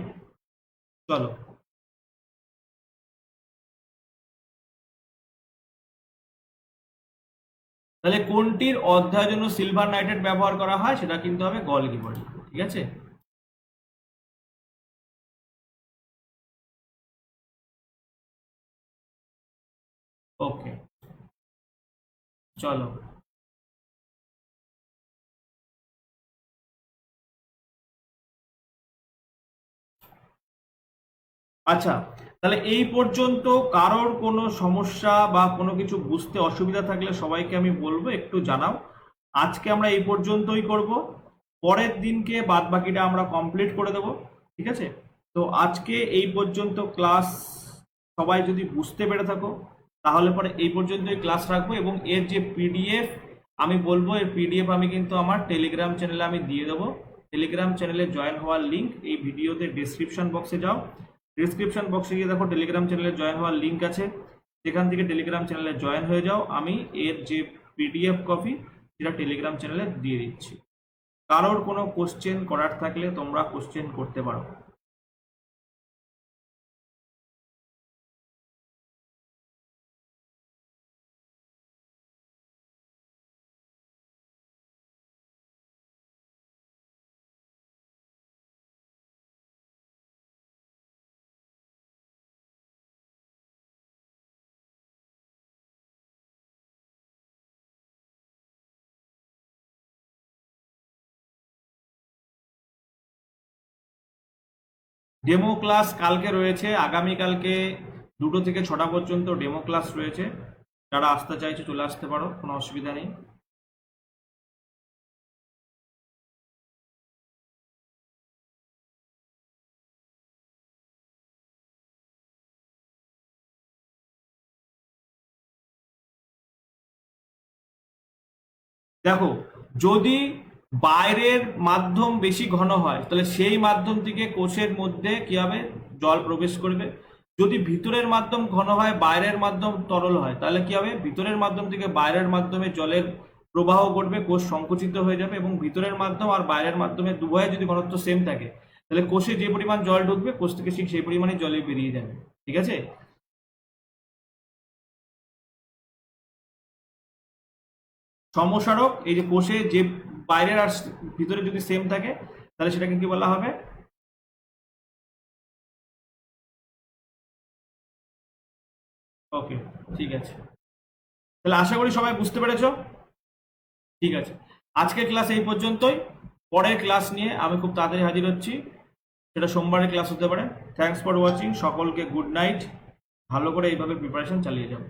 চলো, তাহলে কোনটির অধ্যয়নের জন্য সিলভার নাইট্রেট ব্যবহার করা হয় সেটা কিন্তু হবে গলগি বডি। ঠিক আছে, ওকে, চলো। আচ্ছা, তাহলে এই পর্যন্ত কারোর কোনো সমস্যা বা কোনো কিছু বুঝতে অসুবিধা থাকলে সবাইকে আমি বলবো একটু জানাও। আজকে আমরা এই পর্যন্তই করব, পরের দিনকে বাদ বাকিটা আমরা কমপ্লিট করে দেবো। ঠিক আছে, তো আজকে এই পর্যন্ত ক্লাস, সবাই যদি বুঝতে পেরে থাকো তাহলে পরে এই পর্যন্তই ক্লাস রাখবো। এবং এর যে পিডিএফ আমি বলবো, এর পিডিএফ আমি কিন্তু আমার টেলিগ্রাম চ্যানেলে আমি দিয়ে দেবো। টেলিগ্রাম চ্যানেলে জয়েন হওয়ার লিঙ্ক এই ভিডিওতে ডেসক্রিপশন বক্সে যাও, ডিসক্রিপশন বক্সে গিয়ে দেখো টেলিগ্রাম চ্যানেলে জয়েন হওয়ার লিঙ্ক আছে, সেখান থেকে টেলিগ্রাম চ্যানেলে জয়েন হয়ে যাও। আমি এর যে পিডিএফ কপি সেটা টেলিগ্রাম চ্যানেলে দিয়ে দিচ্ছি। কারোর কোনো কোশ্চেন করার থাকলে তোমরা কোশ্চেন করতে পারো। ডেমো ক্লাস কালকে রয়েছে, আগামীকালকে 2টো থেকে 6টা পর্যন্ত ডেমো ক্লাস রয়েছে। যারা আসতে চাইছো চলে আসতে পারো, কোনো অসুবিধা নেই। দেখো, যদি বাইরের মাধ্যম বেশি ঘন হয় তাহলে সেই মাধ্যম থেকে কোষের মধ্যে কি হবে, জল প্রবেশ করবে। যদি ভিতরের মাধ্যম ঘন হয়, বাইরের মাধ্যম তরল হয়, তাহলে কি হবে, ভিতরের মাধ্যম থেকে বাইরের মাধ্যমে জলের প্রবাহ ঘটবে, কোষ সংকুচিত হয়ে যাবে। এবং ভিতরের মাধ্যম আর বাইরের মাধ্যমে উভয়ের যদি ঘনত্ব সেম থাকে তাহলে কোষে যে পরিমাণ জল ঢুকবে কোষ থেকে ঠিক সেই পরিমাণে জলে বেরিয়ে যাবে। ঠিক আছে, সমস্মারক এই যে কোষে যে বাইরের আর ভিতরে যদি সেম থাকে তাহলে সেটাকে কি বলা হবে? ওকে, ঠিক আছে, তাহলে আশা করি সবাই বুঝতে পেরেছো। ঠিক আছে, আজকের ক্লাস এই পর্যন্তই। পরের ক্লাস নিয়ে আমি খুব তাড়াতাড়ি হাজির হচ্ছি, সেটা সোমবারের ক্লাস হতে পারে। থ্যাঙ্কস ফর ওয়াচিং, সকলকে গুড নাইট। ভালো করে এইভাবে প্রিপারেশন চালিয়ে যাবো।